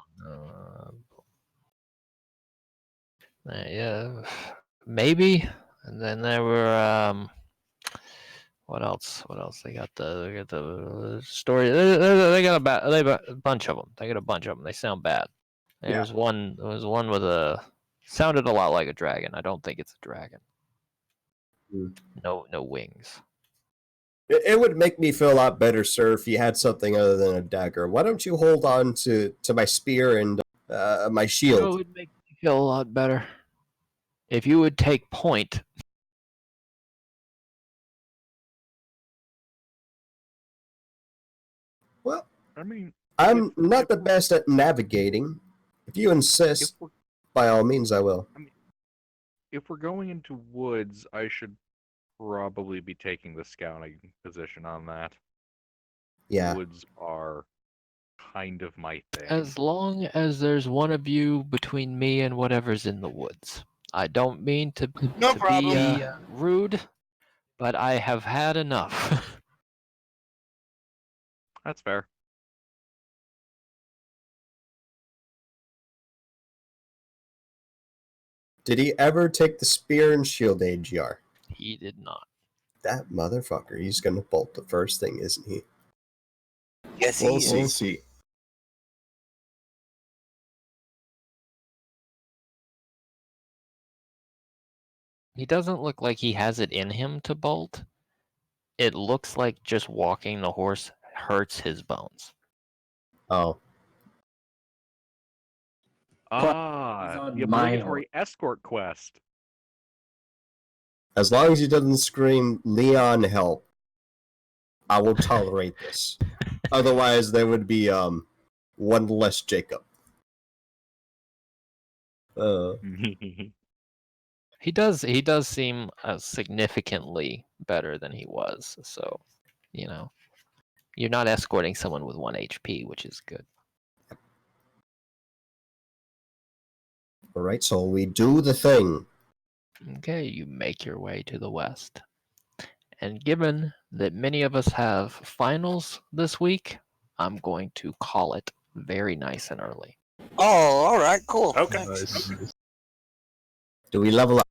Yeah, maybe. And then there were what else? They got the story. They got a bunch of them. They got a bunch of them. They sound bad. There's one. There was one with a sounded a lot like a dragon. I don't think it's a dragon. No wings. It would make me feel a lot better, sir, if you had something other than a dagger. Why don't you hold on to my spear and my shield? It would make me feel a lot better if you would take point. Well, I mean, I'm not the best at navigating. If you insist, by all means, I will. if we're going into woods, I should probably be taking the scouting position on that. Yeah. Woods are kind of my thing. As long as there's one of you between me and whatever's in the woods. I don't mean to be rude, but I have had enough. That's fair. Did he ever take the spear and shield, AGR? He did not. That motherfucker. He's going to bolt the first thing, isn't he? Yes, We'll he is. see. He doesn't look like he has it in him to bolt. It looks like just walking the horse hurts his bones. Oh. The obligatory escort quest. As long as he doesn't scream, Leon, help, I will tolerate this. Otherwise, there would be one less Jacob. He does seem significantly better than he was. So, you're not escorting someone with 1 HP, which is good. All right, so we do the thing. Okay, you make your way to the west. And given that many of us have finals this week, I'm going to call it very nice and early. Oh, all right, cool. Okay. Nice. Do we level up?